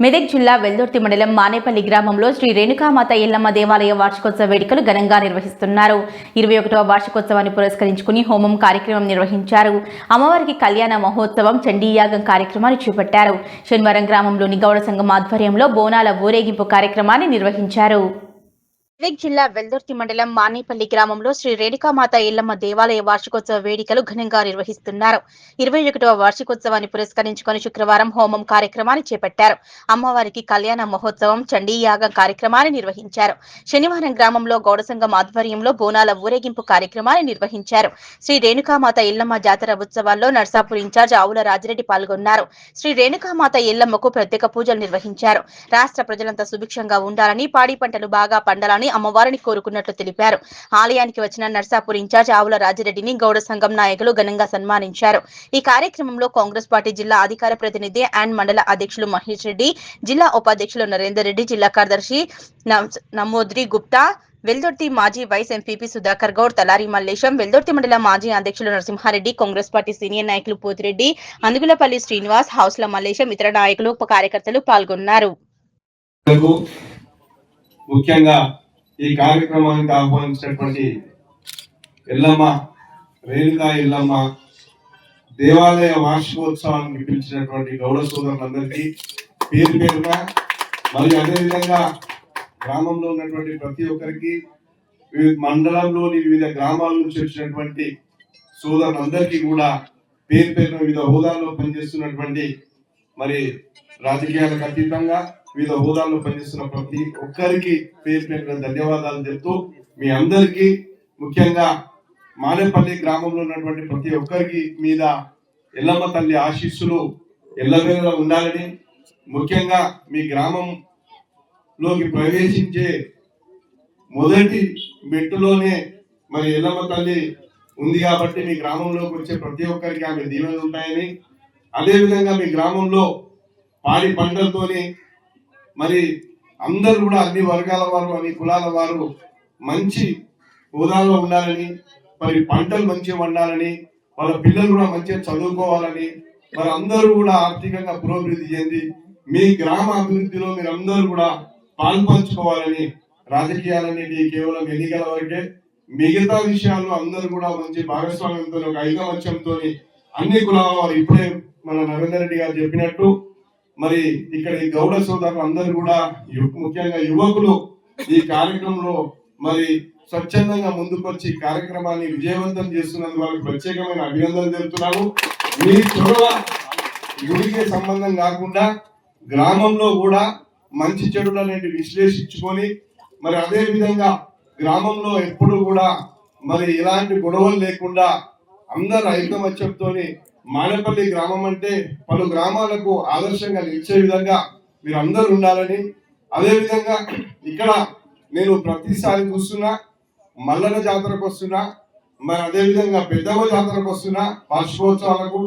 మెదక్ జిల్లా వెల్దుర్తి మండలం మానేపల్లి గ్రామంలో శ్రీ రేణుకామాత ఎల్లమ్మ దేవాలయ వార్షికోత్సవ వేడుకలు ఘనంగా నిర్వహిస్తున్నారు. 21వ వార్షికోత్సవాన్ని పురస్కరించుకుని హోమం కార్యక్రమం నిర్వహించారు. అమ్మవారికి కళ్యాణ మహోత్సవం, చండీయాగం కార్యక్రమాన్ని చేపట్టారు. శనివారం గ్రామంలోని గౌడ సంఘం ఆధ్వర్యంలో బోనాల ఊరేగింపు కార్యక్రమాన్ని నిర్వహించారు. మెదక్ జిల్లా వెల్దుర్తి మండలం మానేపల్లి గ్రామంలో శ్రీ రేణుకామాత ఎల్లమ్మ దేవాలయ వార్షికోత్సవ వేడుకలు ఘనంగా నిర్వహిస్తున్నారు. 21వ వార్షికోత్సవాన్ని పురస్కరించుకొని శుక్రవారం హోమం కార్యక్రమాన్ని చేపట్టారు. అమ్మవారికి కళ్యాణ మహోత్సవం, చండీయాగం కార్యక్రమాన్ని నిర్వహించారు. శనివారం గ్రామంలో గౌడ సంఘం ఆధ్వర్యంలో బోనాల ఊరేగింపు కార్యక్రమాన్ని నిర్వహించారు. శ్రీ రేణుకామాత ఎల్లమ్మ జాతర ఉత్సవాల్లో నర్సాపూర్ ఇన్ఛార్జ్ ఆవుల రాజిరెడ్డి పాల్గొన్నారు. శ్రీ రేణుకామాత ఎల్లమ్మకు ప్రత్యేక పూజలు నిర్వహించారు. రాష్ట్ర ప్రజలంతా సుభిక్షంగా ఉండాలని, పాడి పంటలు బాగా పండాలని అమ్మవారిని కోరుకున్నట్లు తెలిపారు. ఆలయానికి వచ్చిన నర్సాపూర్ ఇన్ఛార్జ్ ఆవుల రాజిరెడ్డిని గౌడ సంఘం నాయకులు ఘనంగా సన్మానించారు. ఈ కార్యక్రమంలో కాంగ్రెస్ పార్టీ జిల్లా అధికార ప్రతినిధి అండ్ మండల అధ్యక్షులు మహేష్ రెడ్డి, జిల్లా ఉపాధ్యక్షులు నరేందర్ రెడ్డి, జిల్లా కార్యదర్శి నమోద్రి గుప్తా, వెల్దుర్తి మాజీ వైస్ ఎంపీపీ సుధాకర్ గౌడ్, తలారి మల్లేశం, వెల్దుర్తి మండల మాజీ అధ్యక్షులు నరసింహారెడ్డి, కాంగ్రెస్ పార్టీ సీనియర్ నాయకులు పోతిరెడ్డి, అందుగులపల్లి శ్రీనివాస్, హౌస్ల మల్లేశం, ఇతర నాయకులు, కార్యకర్తలు పాల్గొన్నారు. ముఖ్యంగా ఈ కార్యక్రమానికి ఆహ్వానించినటువంటి ఎల్లమ్మ, రేణుకా ఎల్లమ్మ దేవాలయ వార్షికోత్సవానికి పిలిచినటువంటి గౌడ సోదరులందరికీ పేరు పేరుగా, మరియు అదేవిధంగా గ్రామంలో ఉన్నటువంటి ప్రతి ఒక్కరికి, మండలంలోని వివిధ గ్రామాల నుంచి వచ్చినటువంటి సోదరులందరికీ కూడా పేరు పేరున వివిధ హోదాల్లో పనిచేస్తున్నటువంటి, మరి రాజకీయాలకు అతీతంగా వివిధ హోదాల్లో పనిచేస్తున్న ప్రతి ఒక్కరికి పేరు పేరున ధన్యవాదాలు చెప్తూ, మీ అందరికీ ముఖ్యంగా మానేపల్లి గ్రామంలో ఉన్నటువంటి ప్రతి ఒక్కరికి మీద ఎల్లమ్మ తల్లి ఆశీస్సులు ఎల్లవేళలా ఉండాలని, ముఖ్యంగా మీ గ్రామంలోకి ప్రవేశించే మొదటి మెట్టులోనే మరి ఎల్లమ్మ తల్లి ఉంది కాబట్టి మీ గ్రామంలోకి వచ్చే ప్రతి ఒక్కరికి ఆమె దీవెనలు ఉంటాయని, అదేవిధంగా మీ గ్రామంలో పాడి పంటలతోని మరి అందరూ కూడా అన్ని వర్గాల వారు, అన్ని కులాల వారు మంచి హోదాలో ఉండాలని, మరి పంటలు మంచిగా వండాలని, వాళ్ళ పిల్లలు కూడా మంచిగా చదువుకోవాలని, మరి అందరూ కూడా ఆర్థికంగా పురోభివృద్ధి చెంది మీ గ్రామ అభివృద్ధిలో మీరు అందరూ కూడా పాల్పంచుకోవాలని, రాజకీయాలనేది కేవలం ఎన్నికల వరకే, మిగతా విషయాల్లో అందరూ కూడా మంచి భాగస్వామ్యంతో, ఒక ఐకమత్యంతో అన్ని కులాల వారు ఇప్పుడే మన నరేందర్ రెడ్డి గారు చెప్పినట్టు మరి ఇక్కడ ఈ గౌడ సోదరులు అందరూ కూడా ముఖ్యంగా యువకులు ఈ కార్యక్రమంలో మరి స్వచ్ఛందంగా ముందుకొచ్చి కార్యక్రమాన్ని విజయవంతం చేస్తున్నందుకు వాళ్ళకి ప్రత్యేకమైన అభినందనలు తెలుపుతున్నాను. మీ చొరవ గుడికి సంబంధం కాకుండా గ్రామంలో కూడా మంచి చెడులు అనేది విశ్లేషించుకొని మరి అదే విధంగా గ్రామంలో ఎప్పుడు కూడా మరి ఇలాంటి గొడవలు లేకుండా అందరు ఐకమత్యంతోని మానేపల్లి గ్రామం అంటే పలు గ్రామాలకు ఆదర్శంగా నిలిచే విధంగా మీరు అందరూ ఉండాలని, అదే విధంగా ఇక్కడ నేను ప్రతిసారి చూస్తున్నా మల్లన్న జాతరకు వస్తున్నా, మరి అదే విధంగా పెద్దమ్మ జాతరకు వస్తున్నా వార్షికోత్సవాలకు.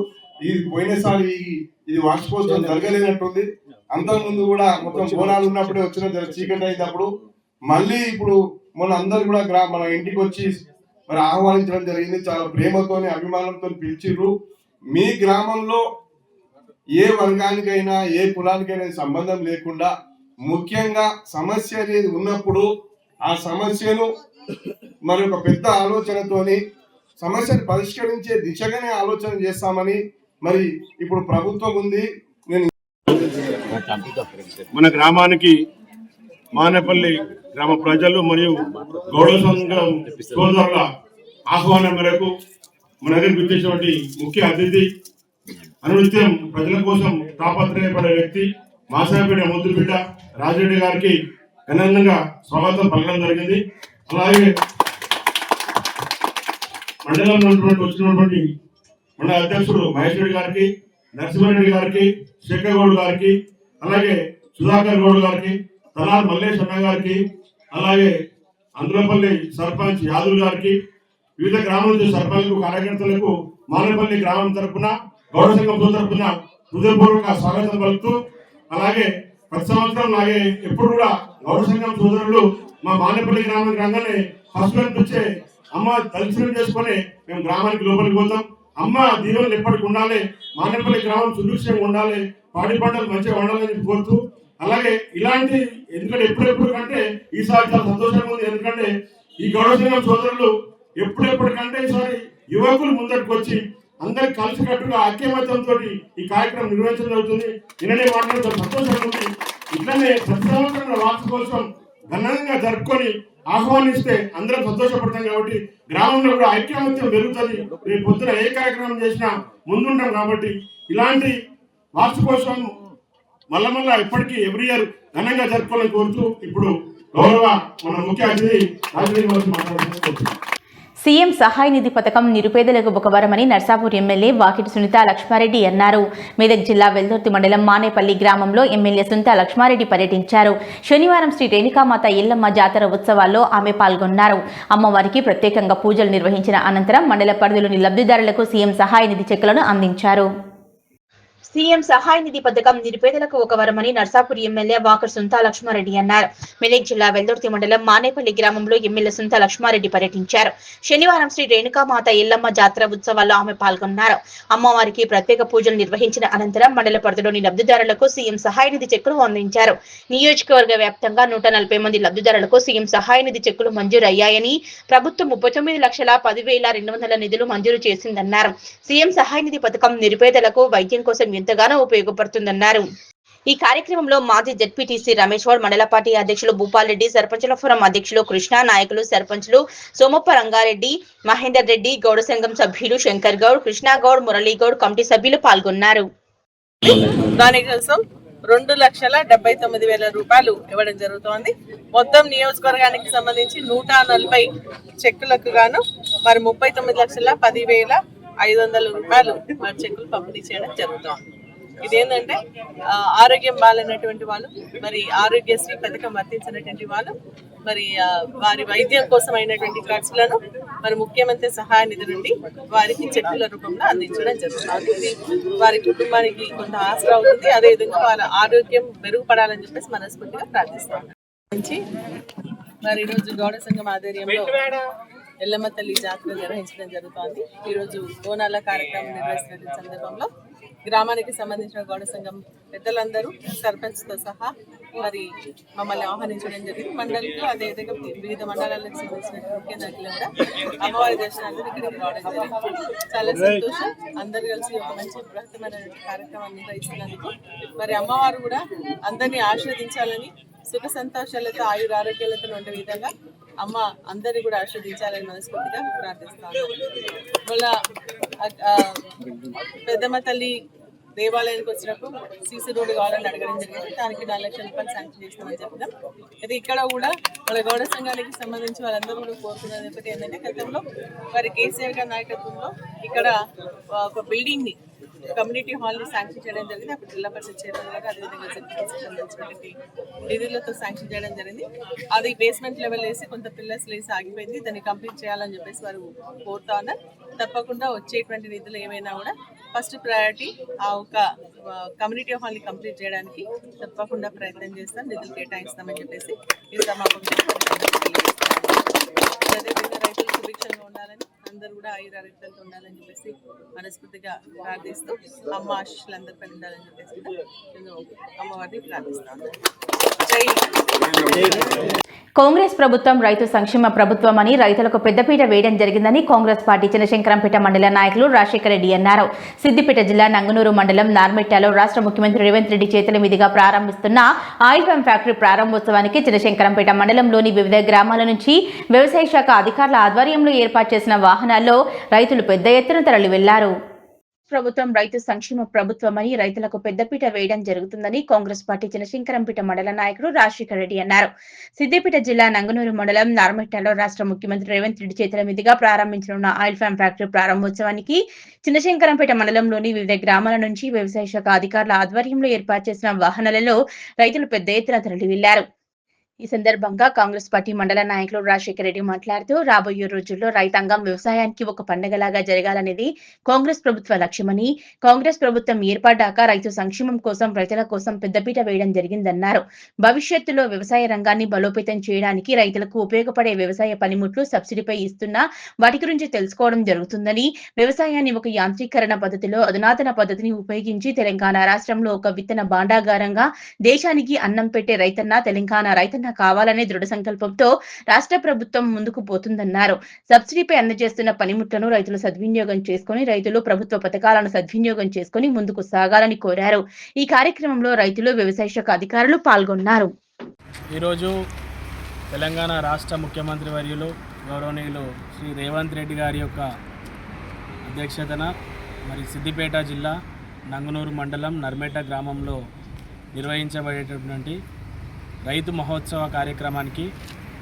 ఇది పోయినసారి ఇది వార్షికోత్సవం జరగలేనట్టుంది. అంతకుముందు కూడా మొత్తం బోనాలు ఉన్నప్పుడే వచ్చిన చీకటి అయినప్పుడు మళ్ళీ ఇప్పుడు మొన్న అందరు కూడా మన ఇంటికి వచ్చి మరి ఆహ్వానించడం జరిగింది. చాలా ప్రేమతోని అభిమానంతో పిలిచిర్రు. మీ గ్రామంలో ఏ వర్గానికైనా ఏ కులానికైనా సంబంధం లేకుండా ముఖ్యంగా సమస్య అనేది ఉన్నప్పుడు ఆ సమస్యను మరి ఒక పెద్ద ఆలోచనతోని సమస్యను పరిష్కరించే దిశగానే ఆలోచన చేస్తామని మరి ఇప్పుడు ప్రభుత్వం ఉంది. నేను మన గ్రామానికి మానేపల్లి గ్రామ ప్రజలు మరియు గౌడ సంఘం సోదరుల ఆహ్వానం మేరకు మన దగ్గరికి వచ్చేటువంటి ముఖ్య అతిథి, అనునిత్యం ప్రజల కోసం తాపత్రయపడే వ్యక్తి మాసాపేట ముద్దుబిడ్డ రాజిరెడ్డి గారికి ఘనంగా స్వాగతం పలకడం జరిగింది. అలాగే మండలంలో వచ్చినటువంటి మండల అధ్యక్షుడు మహేష్ రెడ్డి గారికి, నరసింహారెడ్డి గారికి, శేఖర్ గౌడ్ గారికి, అలాగే సుధాకర్ గౌడ్ గారికి, తలార్ మల్లేష్ అన్న గారికి, అలాగే అందులపల్లి సర్పంచ్ యాదవ్ గారికి, వివిధ గ్రామాల నుంచి సర్పంచ్లకు కార్యకర్తలకు మానేపల్లి గ్రామం తరఫున గౌడ సంఘం తరఫున హృదయపూర్వక స్వాగతం పలుకుతూ, అలాగే ప్రతి సంవత్సరం లాగే ఎప్పుడు కూడా గౌడ సంఘం సోదరులు మా మానేపల్లి గ్రామానికి రాగానే ఫస్ట్ కనిపించే అమ్మ దర్శనం చేసుకొని మేము గ్రామానికి లోపలికి పోతాం. అమ్మ దీవెనలు ఎప్పటికి ఉండాలి, మానేపల్లి గ్రామం సుభిక్షంగా ఉండాలి, పాడి పంటలు మంచిగా ఉండాలని కోరుతూ, అలాగే ఇలాంటి ఎందుకంటే ఎప్పుడెప్పుడు కంటే ఈసారి చాలా సంతోషంగా ఉంది. ఎందుకంటే ఈ గౌడ సంఘం సోదరులు ఎప్పుడెప్పటికంటే ఈసారి యువకులు ముందరికి వచ్చి అందరు కలిసికట్టుగా ఐక్యమత్యంతో ఈ కార్యక్రమం నిర్వహించడం జరుగుతుంది. నిన్ననే మాట్లాడడం సంతోషంగా ఉంది. ఇట్లనే ప్రతి సంవత్సరం వార్షికోత్సవం ఘనంగా జరుపుకొని ఆహ్వానిస్తే అందరం సంతోషపడతాం. కాబట్టి గ్రామంలో కూడా ఐక్యమత్యం పెరుగుతుంది. రేపు పొద్దున ఏ కార్యక్రమం చేసినా ముందుంటాం. కాబట్టి ఇలాంటి వార్షికోత్సవం మళ్ళా ఎప్పటికీ ఎవ్రీ ఇయర్ ఘనంగా జరుపుకోవాలని కోరుతూ ఇప్పుడు గౌరవ మన ముఖ్య అతిథి రాజకీయ మాట్లాడుతున్నారు. సీఎం సహాయ నిధి పథకం నిరుపేదలకు ఒక వరమని నర్సాపూర్ ఎమ్మెల్యే వాకిటి సునీత లక్ష్మారెడ్డి అన్నారు. మెదక్ జిల్లా వెల్దుర్తి మండలం మానేపల్లి గ్రామంలో ఎమ్మెల్యే సునీత లక్ష్మారెడ్డి పర్యటించారు. శనివారం శ్రీ రేణుకామాత ఎల్లమ్మ జాతర ఉత్సవాల్లో ఆమె పాల్గొన్నారు. అమ్మవారికి ప్రత్యేకంగా పూజలు నిర్వహించిన అనంతరం మండల పరిధిలోని లబ్ధిదారులకు సీఎం సహాయ నిధి చెక్కులను అందించారు. సీఎం సహాయ నిధి పథకం నిరుపేదలకు ఒక వరమని నర్సాపూర్ ఎమ్మెల్యే వాకర్ సునీత లక్ష్మారెడ్డి అన్నారు. మెదక్ జిల్లా వెల్దుర్తి మండలం మానేపల్లి గ్రామంలో ఎమ్మెల్యే సునీత లక్ష్మారెడ్డి పర్యటించారు. శనివారం శ్రీ రేణుకామాత ఎల్లమ్మ జాతర ఉత్సవాల్లో ఆమె పాల్గొన్నారు. అమ్మవారికి ప్రత్యేక పూజలు నిర్వహించిన అనంతరం మండల పరిధిలోని లబ్ధిదారులకు సీఎం సహాయ నిధి చెక్కులు అందించారు. నియోజకవర్గ వ్యాప్తంగా 140 మంది లబ్ధిదారులకు సీఎం సహాయ నిధి చెక్కులు మంజూరు అయ్యాయని, ప్రభుత్వం 39,10,200 నిధులు మంజూరు చేసిందన్నారు. సీఎం సహాయ నిధి పథకం నిరుపేదలకు వైద్యం కోసం ఎంతగానో ఉపయోగపడుతుందన్నారు. ఈ కార్యక్రమంలో మాజీ జెడ్పీటీసీ రమేష్ గౌడ్, మండల పార్టీ అధ్యక్షులు భూపాల్ రెడ్డి, సర్పంచుల ఫోరం అధ్యక్షులు కృష్ణ, నాయకులు సర్పంచులు సోమప్ప రంగారెడ్డి, మహేందర్ రెడ్డి, గౌడ సంఘం సభ్యులు శంకర్ గౌడ్, కృష్ణ గౌడ్, మురళీ గౌడ్, కమిటీ సభ్యులు పాల్గొన్నారు. దానికోసం 2,79,000 రూపాయలు ఇవ్వడం జరుగుతోంది. మొత్తం నియోజకవర్గానికి సంబంధించి 140 చెక్కులకు గాను మరి 39,10,500 రూపాయలు మరి చెక్కులు పంపిణీ చేయడం జరుగుతోంది. ఇదేంటంటే ఆరోగ్యం బాగాలేనటువంటి వాళ్ళు, మరి ఆరోగ్యశ్రీ పథకం వర్తించినటువంటి వాళ్ళు, మరి వారి వైద్యం కోసం అయినటువంటి ఖర్చులను మరి ముఖ్యమంత్రి సహాయ నిధి నుండి వారికి చెక్కుల రూపంలో అందించడం జరుగుతుంది. ఇది వారి కుటుంబానికి కొంత ఆసరా అవుతుంది. అదేవిధంగా వాళ్ళ ఆరోగ్యం మెరుగుపడాలని చెప్పేసి మనస్ఫూర్తిగా ప్రార్థిస్తాం. మరి ఈరోజు గౌడ సంఘం ఆధ్వర్యంలో ఎల్లమ్మ తల్లి జాతర నిర్వహించడం జరుగుతోంది. ఈరోజు బోనాల కార్యక్రమం నిర్వహిస్తున్న సందర్భంలో గ్రామానికి సంబంధించిన గౌడ సంఘం పెద్దలందరూ సర్పంచ్తో సహా మరి మమ్మల్ని ఆహ్వానించడం జరిగింది. మండలిలో అదేవిధంగా వివిధ మండలాలకు సంబంధించిన ముఖ్య నాయకులు కూడా అమ్మవారి దర్శనానికి ఇక్కడికి రావడం జరిగింది. చాలా సంతోషం. అందరు కలిసి ఒక మంచి బృహత్తమైన కార్యక్రమాన్ని నిర్వహిస్తున్నందుకు మరి అమ్మవారు కూడా అందరినీ ఆశీర్వదించాలని, సుఖ సంతోషాలతో ఆయుర ఆరోగ్యాలతో ఉండే విధంగా అమ్మ అందరినీ కూడా ఆశీర్వదించాలని మనస్ఫూర్తిగా ప్రార్థిస్తాను. మళ్ళా పెద్దమ్మ తల్లి దేవాలయానికి వచ్చినప్పుడు సీసీ రోడ్డు కావాలని అడగడం జరిగింది. దానికి 4 లక్షల రూపాయలు శాంక్షన్ చేస్తామని చెప్పడం. అయితే ఇక్కడ కూడా మన గౌడ సంఘానికి సంబంధించి వాళ్ళందరూ కూడా కోరుకున్నది ఒకటి ఏంటంటే, గతంలో వారి కేసీఆర్ గారి నాయకత్వంలో ఇక్కడ ఒక బిల్డింగ్ని, కమ్యూనిటీ హాల్ని శాంక్షన్ చేయడం జరిగింది. అప్పుడు జిల్లా పరిషత్ చైర్మన్ గారు, అదేవిధంగా సంబంధించినటువంటి నిధులతో శాంక్షన్ చేయడం జరిగింది. అది బేస్మెంట్ లెవెల్ వేసి కొంత పిల్లర్స్ వేసి ఆగిపోయింది. దాన్ని కంప్లీట్ చేయాలని చెప్పేసి వారు కోరుతా ఉన్నారు. తప్పకుండా వచ్చేటువంటి నిధులు ఏమైనా కూడా ఫస్ట్ ప్రయారిటీ ఆ ఒక కమ్యూనిటీ హాల్ని కంప్లీట్ చేయడానికి తప్పకుండా ప్రయత్నం చేస్తాం, నిధులు కేటాయిస్తామని చెప్పేసి ఈ సమాపంగా అదేవిధంగా రైతులు సుభిక్షంగా ఉండాలని, అందరూ కూడా ఆయురారోగ్యాలతో ఉండాలని చెప్పేసి మనస్ఫూర్తిగా ప్రార్థిస్తూ అమ్మ ఆశీస్సులు అందరిపై ఉండాలని చెప్పేసి నేను అమ్మవారిని ప్రార్థిస్తాను. కాంగ్రెస్ ప్రభుత్వం రైతు సంక్షేమ ప్రభుత్వం అని రైతులకు పెద్దపీట వేయడం జరిగిందని కాంగ్రెస్ పార్టీ చినశంకరంపేట మండల నాయకులు రాజశేఖర రెడ్డి అన్నారు. సిద్దిపేట జిల్లా నంగునూరు మండలం నార్మెట్టాలో రాష్ట్ర ముఖ్యమంత్రి రేవంత్ రెడ్డి చేతుల మీదుగా ప్రారంభిస్తున్న ఆయిల్ ఫామ్ ఫ్యాక్టరీ ప్రారంభోత్సవానికి చినశంకరంపేట మండలంలోని వివిధ గ్రామాల నుంచి వ్యవసాయ శాఖ అధికారుల ఆధ్వర్యంలో ఏర్పాటు చేసిన వాహనాల్లో రైతులు పెద్ద ఎత్తున తరలి వెళ్లారు. ప్రభుత్వం రైతు సంక్షేమ ప్రభుత్వమని రైతులకు పెద్దపీట వేయడం జరుగుతుందని కాంగ్రెస్ పార్టీ చినశంకరంపేట మండల నాయకుడు రాజశేఖర రెడ్డి అన్నారు. సిద్దిపేట జిల్లా నంగనూరు మండలం నార్మెట్టాలో రాష్ట్ర ముఖ్యమంత్రి రేవంత్ రెడ్డి చేతుల మీదుగా ప్రారంభించనున్న ఆయిల్ ఫామ్ ఫ్యాక్టరీ ప్రారంభోత్సవానికి చినశంకరంపేట మండలంలోని వివిధ గ్రామాల నుంచి వ్యవసాయ శాఖ అధికారుల ఆధ్వర్యంలో ఏర్పాటు చేసిన వాహనాలలో రైతులు పెద్ద ఎత్తున తరలి వెళ్లారు. ఈ సందర్భంగా కాంగ్రెస్ పార్టీ మండల నాయకులు రాజశేఖర రెడ్డి మాట్లాడుతూ, రాబోయే రోజుల్లో రైతాంగం వ్యవసాయానికి ఒక పండగలాగా జరగాలనేది కాంగ్రెస్ ప్రభుత్వ లక్ష్యమని, కాంగ్రెస్ ప్రభుత్వం ఏర్పడ్డాక రైతు సంక్షేమం కోసం, రైతుల కోసం పెద్దపీట వేయడం జరిగిందన్నారు. భవిష్యత్తులో వ్యవసాయ రంగాన్ని బలోపేతం చేయడానికి రైతులకు ఉపయోగపడే వ్యవసాయ పనిముట్లు సబ్సిడీపై ఇస్తున్నా వాటి గురించి తెలుసుకోవడం జరుగుతుందని, వ్యవసాయాన్ని ఒక యాంత్రీకరణ పద్ధతిలో అధునాతన పద్ధతిని ఉపయోగించి తెలంగాణ రాష్ట్రంలో ఒక విత్తన భాండాగారంగా దేశానికి అన్నం పెట్టే రైతన్న తెలంగాణ రైతన్న కావాలనే దృఢ సంకల్పంతో రాష్ట్ర ప్రభుత్వం ముందుకు పోతుందన్నారు. సబ్సిడీపై అందజేస్తున్న పనిముట్లను రైతులు సద్వినియోగం చేసుకుని రైతులు ప్రభుత్వ పథకాలను సద్వినియోగం చేసుకుని ముందుకు సాగాలని కోరారు. ఈ కార్యక్రమంలో రైతులు, వ్యవసాయ శాఖ అధికారులు పాల్గొన్నారు. ఈరోజు తెలంగాణ రాష్ట్ర ముఖ్యమంత్రి వర్యులు గౌరవనీయులు శ్రీ రేవంత్ రెడ్డి గారి యొక్క అధ్యక్షతన మరి సిద్దిపేట జిల్లా నంగనూరు మండలం నర్మేట గ్రామంలో నిర్వహించబడేటటువంటి రైతు మహోత్సవ కార్యక్రమానికి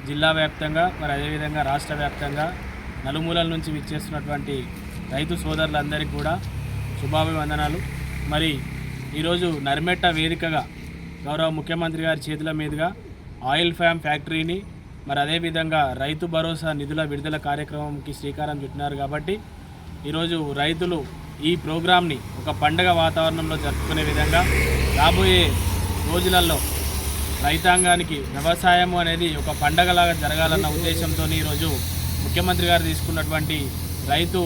జిల్లా వ్యాప్తంగా మరి అదేవిధంగా రాష్ట్ర వ్యాప్తంగా నలుమూలల నుంచి విచ్చేస్తున్నటువంటి రైతు సోదరులందరికీ కూడా శుభాభివందనాలు. మరి ఈరోజు నర్మెట్ట వేదికగా గౌరవ ముఖ్యమంత్రి గారి చేతుల మీదుగా ఆయిల్ ఫామ్ ఫ్యాక్టరీని మరి అదేవిధంగా రైతు భరోసా నిధుల విడుదల కార్యక్రమంకి శ్రీకారం చుట్టినారు. కాబట్టి ఈరోజు రైతులు ఈ ప్రోగ్రాంని ఒక పండగ వాతావరణంలో జరుపుకునే విధంగా రాబోయే రోజులలో రైతాంగానికి వ్యవసాయం అనేది ఒక పండగలాగా జరగాలన్న ఉద్దేశంతో ఈరోజు ముఖ్యమంత్రి గారు తీసుకున్నటువంటి రైతు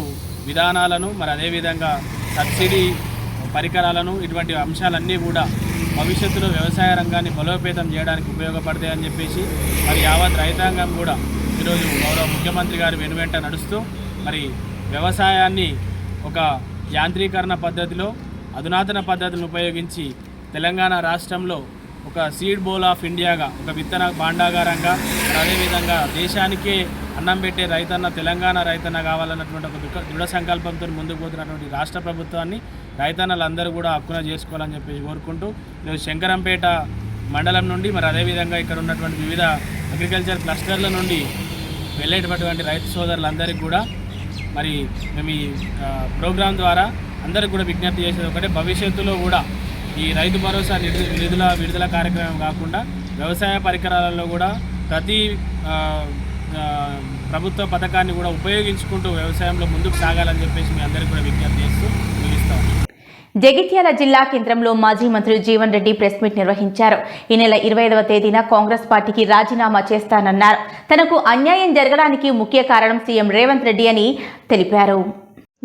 విధానాలను మరి అదేవిధంగా సబ్సిడీ పరికరాలను ఇటువంటి అంశాలన్నీ కూడా భవిష్యత్తులో వ్యవసాయ రంగాన్ని బలోపేతం చేయడానికి ఉపయోగపడతాయని చెప్పేసి మరి యావత్ రైతాంగం కూడా ఈరోజు గౌరవ ముఖ్యమంత్రి గారు వెనువెంట నడుస్తూ మరి వ్యవసాయాన్ని ఒక యాంత్రీకరణ పద్ధతిలో అధునాతన పద్ధతులను ఉపయోగించి తెలంగాణ రాష్ట్రంలో ఒక సీడ్ బౌల్ ఆఫ్ ఇండియాగా, ఒక విత్తన భాండాగారంగా, అదేవిధంగా దేశానికే అన్నం పెట్టే రైతన్న తెలంగాణ రైతన్న కావాలన్నటువంటి ఒక దృఢ సంకల్పంతో ముందుకు పోతున్నటువంటి రాష్ట్ర ప్రభుత్వాన్ని రైతన్నలందరూ కూడా హక్కున చేసుకోవాలని చెప్పి కోరుకుంటూ ఈరోజు శంకరంపేట మండలం నుండి మరి అదేవిధంగా ఇక్కడ ఉన్నటువంటి వివిధ అగ్రికల్చర్ క్లస్టర్ల నుండి వెళ్ళేటటువంటి రైతు సోదరులందరికీ కూడా మరి మేము ఈ ప్రోగ్రాం ద్వారా అందరికీ కూడా విజ్ఞప్తి చేసేది ఒకటే, భవిష్యత్తులో కూడా ఈ రైతు భరోసా నిధుల విడుదల కార్యక్రమం కాకుండా వ్యవసాయ పరికరాలలో కూడా ప్రతి ప్రభుత్వ పథకాన్ని కూడా ఉపయోగించుకుంటూ వ్యవసాయంలో ముందుకు సాగాలని చెప్పేసి మీ అందరికీ కూడా విజ్ఞప్తి చేస్తూ ముగిస్తాం. జగిత్యాల జిల్లా కేంద్రంలో మాజీ మంత్రి జీవన్ రెడ్డి ప్రెస్ మీట్ నిర్వహించారు. ఈ నెల 25వ తేదీన కాంగ్రెస్ పార్టీకి రాజీనామా చేస్తానన్నారు. తనకు అన్యాయం జరగడానికి ముఖ్య కారణం సీఎం రేవంత్ రెడ్డి అని తెలిపారు.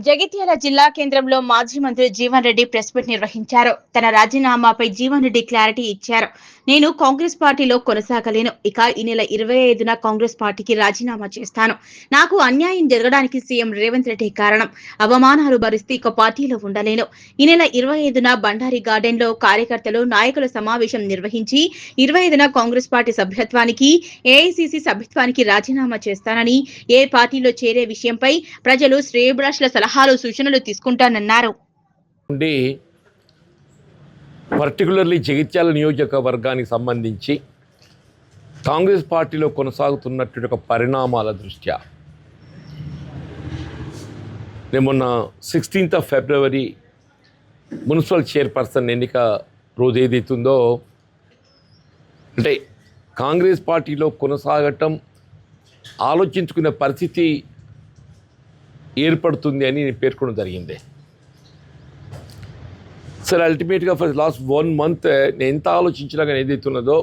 జగిత్యాల జిల్లా కేంద్రంలో మాజీ మంత్రి జీవన్ రెడ్డి ప్రెస్ మీట్ నిర్వహించారు. తన రాజీనామాపై జీవన్ రెడ్డి క్లారిటీ ఇచ్చారు. నేను కాంగ్రెస్ పార్టీలో కొనసాగలేను. ఇక ఈ నెల 25న కాంగ్రెస్ పార్టీకి రాజీనామా చేస్తాను. నాకు అన్యాయం జరగడానికి సీఎం రేవంత్ రెడ్డి కారణం. అవమానాలు భరిస్తే ఇక పార్టీలో ఉండలేను. ఈ నెల 25న బండారి గార్డెన్ లో కార్యకర్తలు, నాయకుల సమావేశం నిర్వహించి 25న కాంగ్రెస్ పార్టీ సభ్యత్వానికి, ఏఐసిసి సభ్యత్వానికి రాజీనామా చేస్తానని, ఏ పార్టీలో చేరే విషయంపై ప్రజలు శ్రేయోభిలాషుల సలహాలు, సూచనలు తీసుకుంటానన్నారు. పర్టికులర్లీ జగిత్యాల నియోజకవర్గానికి సంబంధించి కాంగ్రెస్ పార్టీలో కొనసాగుతున్నటువంటి ఒక పరిణామాల దృష్ట్యా నేను మొన్న 16th of February municipal chairperson ఎన్నిక రోజు ఏదైతుందో అంటే కాంగ్రెస్ పార్టీలో కొనసాగటం ఆలోచించుకునే పరిస్థితి ఏర్పడుతుంది అని నేను పేర్కొనడం జరిగింది. సరే అల్టిమేట్గా ఫర్ లాస్ట్ 1 month నేను ఎంత ఆలోచించినా కానీ ఏదైతున్నదో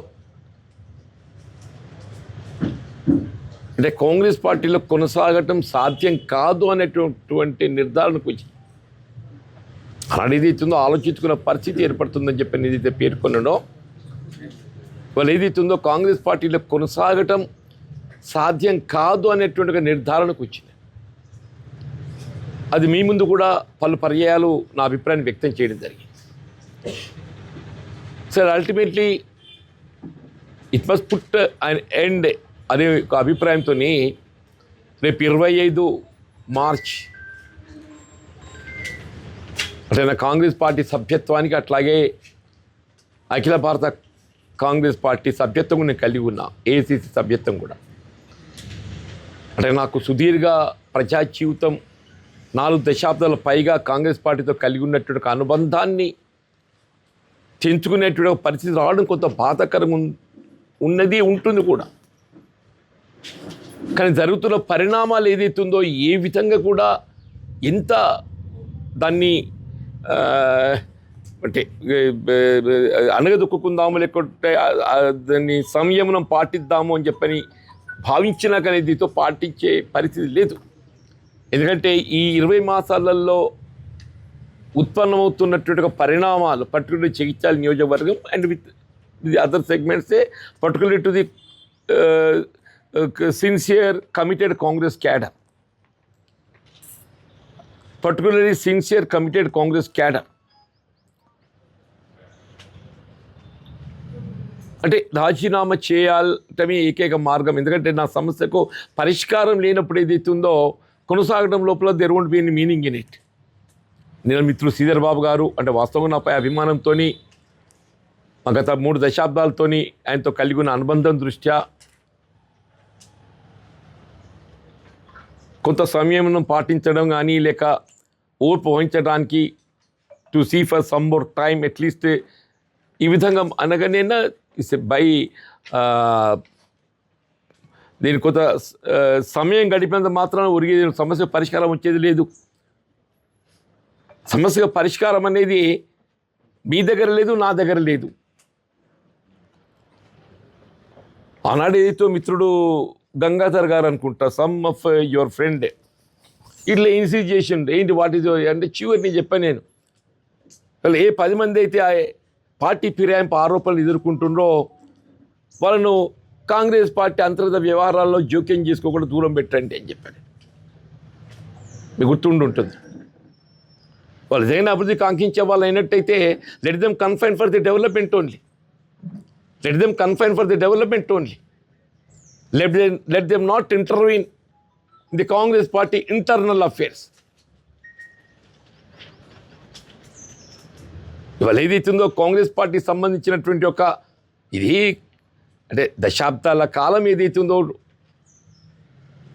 అంటే కాంగ్రెస్ పార్టీలో కొనసాగటం సాధ్యం కాదు అనేటువంటి నిర్ధారణకు వచ్చింది. అలాంటి ఏదైతుందో ఆలోచించుకున్న పరిస్థితి ఏర్పడుతుందని చెప్పి ఏదైతే పేర్కొన్నాడో వాళ్ళు ఏదైతుందో కాంగ్రెస్ పార్టీలో కొనసాగటం సాధ్యం కాదు అనేటువంటి ఒక నిర్ధారణకు వచ్చింది. అది మీ ముందు కూడా పలు పర్యాయాలు నా అభిప్రాయాన్ని వ్యక్తం చేయడం జరిగింది. Sir ultimately it must put and end అనే ఒక అభిప్రాయంతో రేపు 25 March అంటే నా కాంగ్రెస్ పార్టీ సభ్యత్వానికి అట్లాగే అఖిల భారత కాంగ్రెస్ పార్టీ సభ్యత్వం నేను కలిగి ఉన్నా, ఏఐసిసి సభ్యత్వం కూడా. అంటే నాకు సుదీర్ఘ ప్రజా జీవితం 4 దశాబ్దాల పైగా కాంగ్రెస్ పార్టీతో కలిగి ఉన్నటువంటి అనుబంధాన్ని తెంచుకునేటువంటి పరిస్థితి రావడం కొంత బాధాకరంగా ఉన్నది, ఉంటుంది కూడా. కానీ జరుగుతున్న పరిణామాలు ఏదైతుందో ఏ విధంగా కూడా ఎంత దాన్ని అంటే అనగదొక్కుందాము లేకుంటే దాన్ని సంయమనం పాటిద్దాము అని చెప్పని భావించినా కానీ దీంతో పాటించే పరిస్థితి లేదు. ఎందుకంటే ఈ 20 మాసాలలో ఉత్పన్నమవుతున్నటువంటి పరిణామాలు పర్టికులర్లీ జగిత్యాల నియోజకవర్గం అండ్ విత్ ది అదర్ సెగ్మెంట్సే particularly to the sincere committed Congress cadre, particularly sincere committed Congress cadre. అంటే రాజీనామా చేయాలటమే ఏకైక మార్గం. ఎందుకంటే నా సమస్యకు పరిష్కారం లేనప్పుడు ఏదైతుందో కొనసాగడం లోపల there won't be any meaning in it. నేను మిత్రుడు శ్రీధర్ బాబు గారు అంటే వాస్తవంగా నాపై అభిమానంతో గత 3 దశాబ్దాలతో ఆయనతో కలిగి ఉన్న అనుబంధం దృష్ట్యా కొంత సమయం పాటించడం కానీ లేక ఓర్పు వహించడానికి to see for some more time at least ఈ విధంగా అనగానైనా ఇస్ బై దీని కొంత సమయం గడిపినంత మాత్రాన ఒరిగే సమస్య పరిష్కారం వచ్చేది లేదు. సమస్య పరిష్కారం అనేది మీ దగ్గర లేదు, నా దగ్గర లేదు. ఆనాడు ఏదైతే మిత్రుడు గంగాధర్ గారు అనుకుంటా సమ్ ఆఫ్ యువర్ ఫ్రెండ్ ఇట్లా ఇన్సిస్ట్ చేసిండు. ఏంటి వాట్ ఈజ్ అంటే చివరిని చెప్పాను నేను. వాళ్ళు ఏ 10 మంది అయితే ఆ పార్టీ ఫిరాయింపు ఆరోపణలు ఎదుర్కొంటుండ్రో వాళ్ళను కాంగ్రెస్ పార్టీ అంతర్గత వ్యవహారాల్లో జోక్యం చేసుకోకుండా దూరం పెట్టండి అని చెప్పాను. మీకు గుర్తుండుంటుంది. వాళ్ళు ఏదైనా అభివృద్ధి కాంక్షించే వాళ్ళు అయినట్టయితే let them confine for the development only. Let them confine for the development only. Let them not intervene in the Congress party internal affairs. ఇవాళ ఏదైతుందో కాంగ్రెస్ పార్టీ సంబంధించినటువంటి ఒక ఇది అంటే దశాబ్దాల కాలం ఏదైతుందో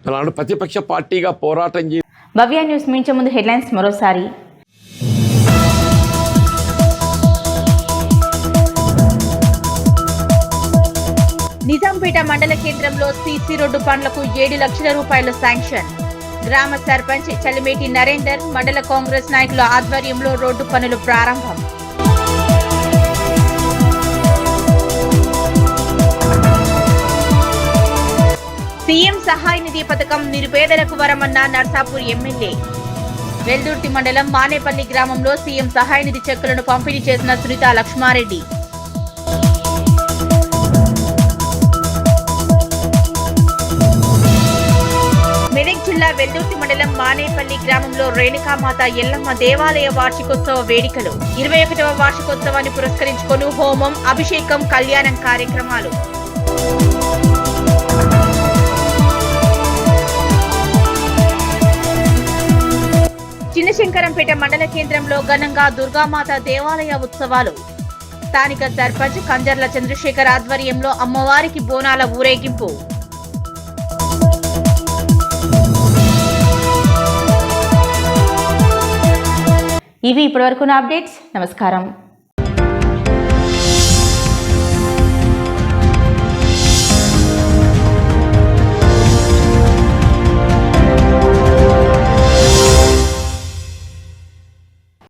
అలాంటి ప్రతిపక్ష పార్టీగా పోరాటం చేసి భవ్య న్యూస్ మించే ముందు హెడ్లైన్స్ మరోసారి. నిజాంపేట మండల కేంద్రంలో సీసీ రోడ్డు పనులకు 7 లక్షల రూపాయల శాంక్షన్. గ్రామ సర్పంచ్ చలిమేటి నరేందర్, మండల కాంగ్రెస్ నాయకుల ఆధ్వర్యంలో రోడ్డు పనులు ప్రారంభం. సీఎం సహాయ నిధి పథకం నిరుపేదలకు వరమన్న నర్సాపూర్ ఎమ్మెల్యే. వెల్దుర్తి మండలం మానేపల్లి గ్రామంలో సీఎం సహాయ నిధి చెక్కులను పంపిణీ చేసిన సునీత లక్ష్మారెడ్డి. మెదక్ జిల్లా వెల్దుర్తి మండలం మానేపల్లి గ్రామంలో రేణుకామాత ఎల్లమ్మ దేవాలయ వార్షికోత్సవ వేడుకలు. 21వ వార్షికోత్సవాన్ని పురస్కరించుకొని హోమం, అభిషేకం, కళ్యాణం కార్యక్రమాలు. చిన్నశంకరంపేట మండల కేంద్రంలో ఘనంగా దుర్గామాత దేవాలయ ఉత్సవాలు. స్థానిక సర్పంచ్ కంజర్ల చంద్రశేఖర్ ఆధ్వర్యంలో అమ్మవారికి బోనాల ఊరేగింపు. ఇవి ఇప్పటివరకున్న అప్డేట్స్. నమస్కారం.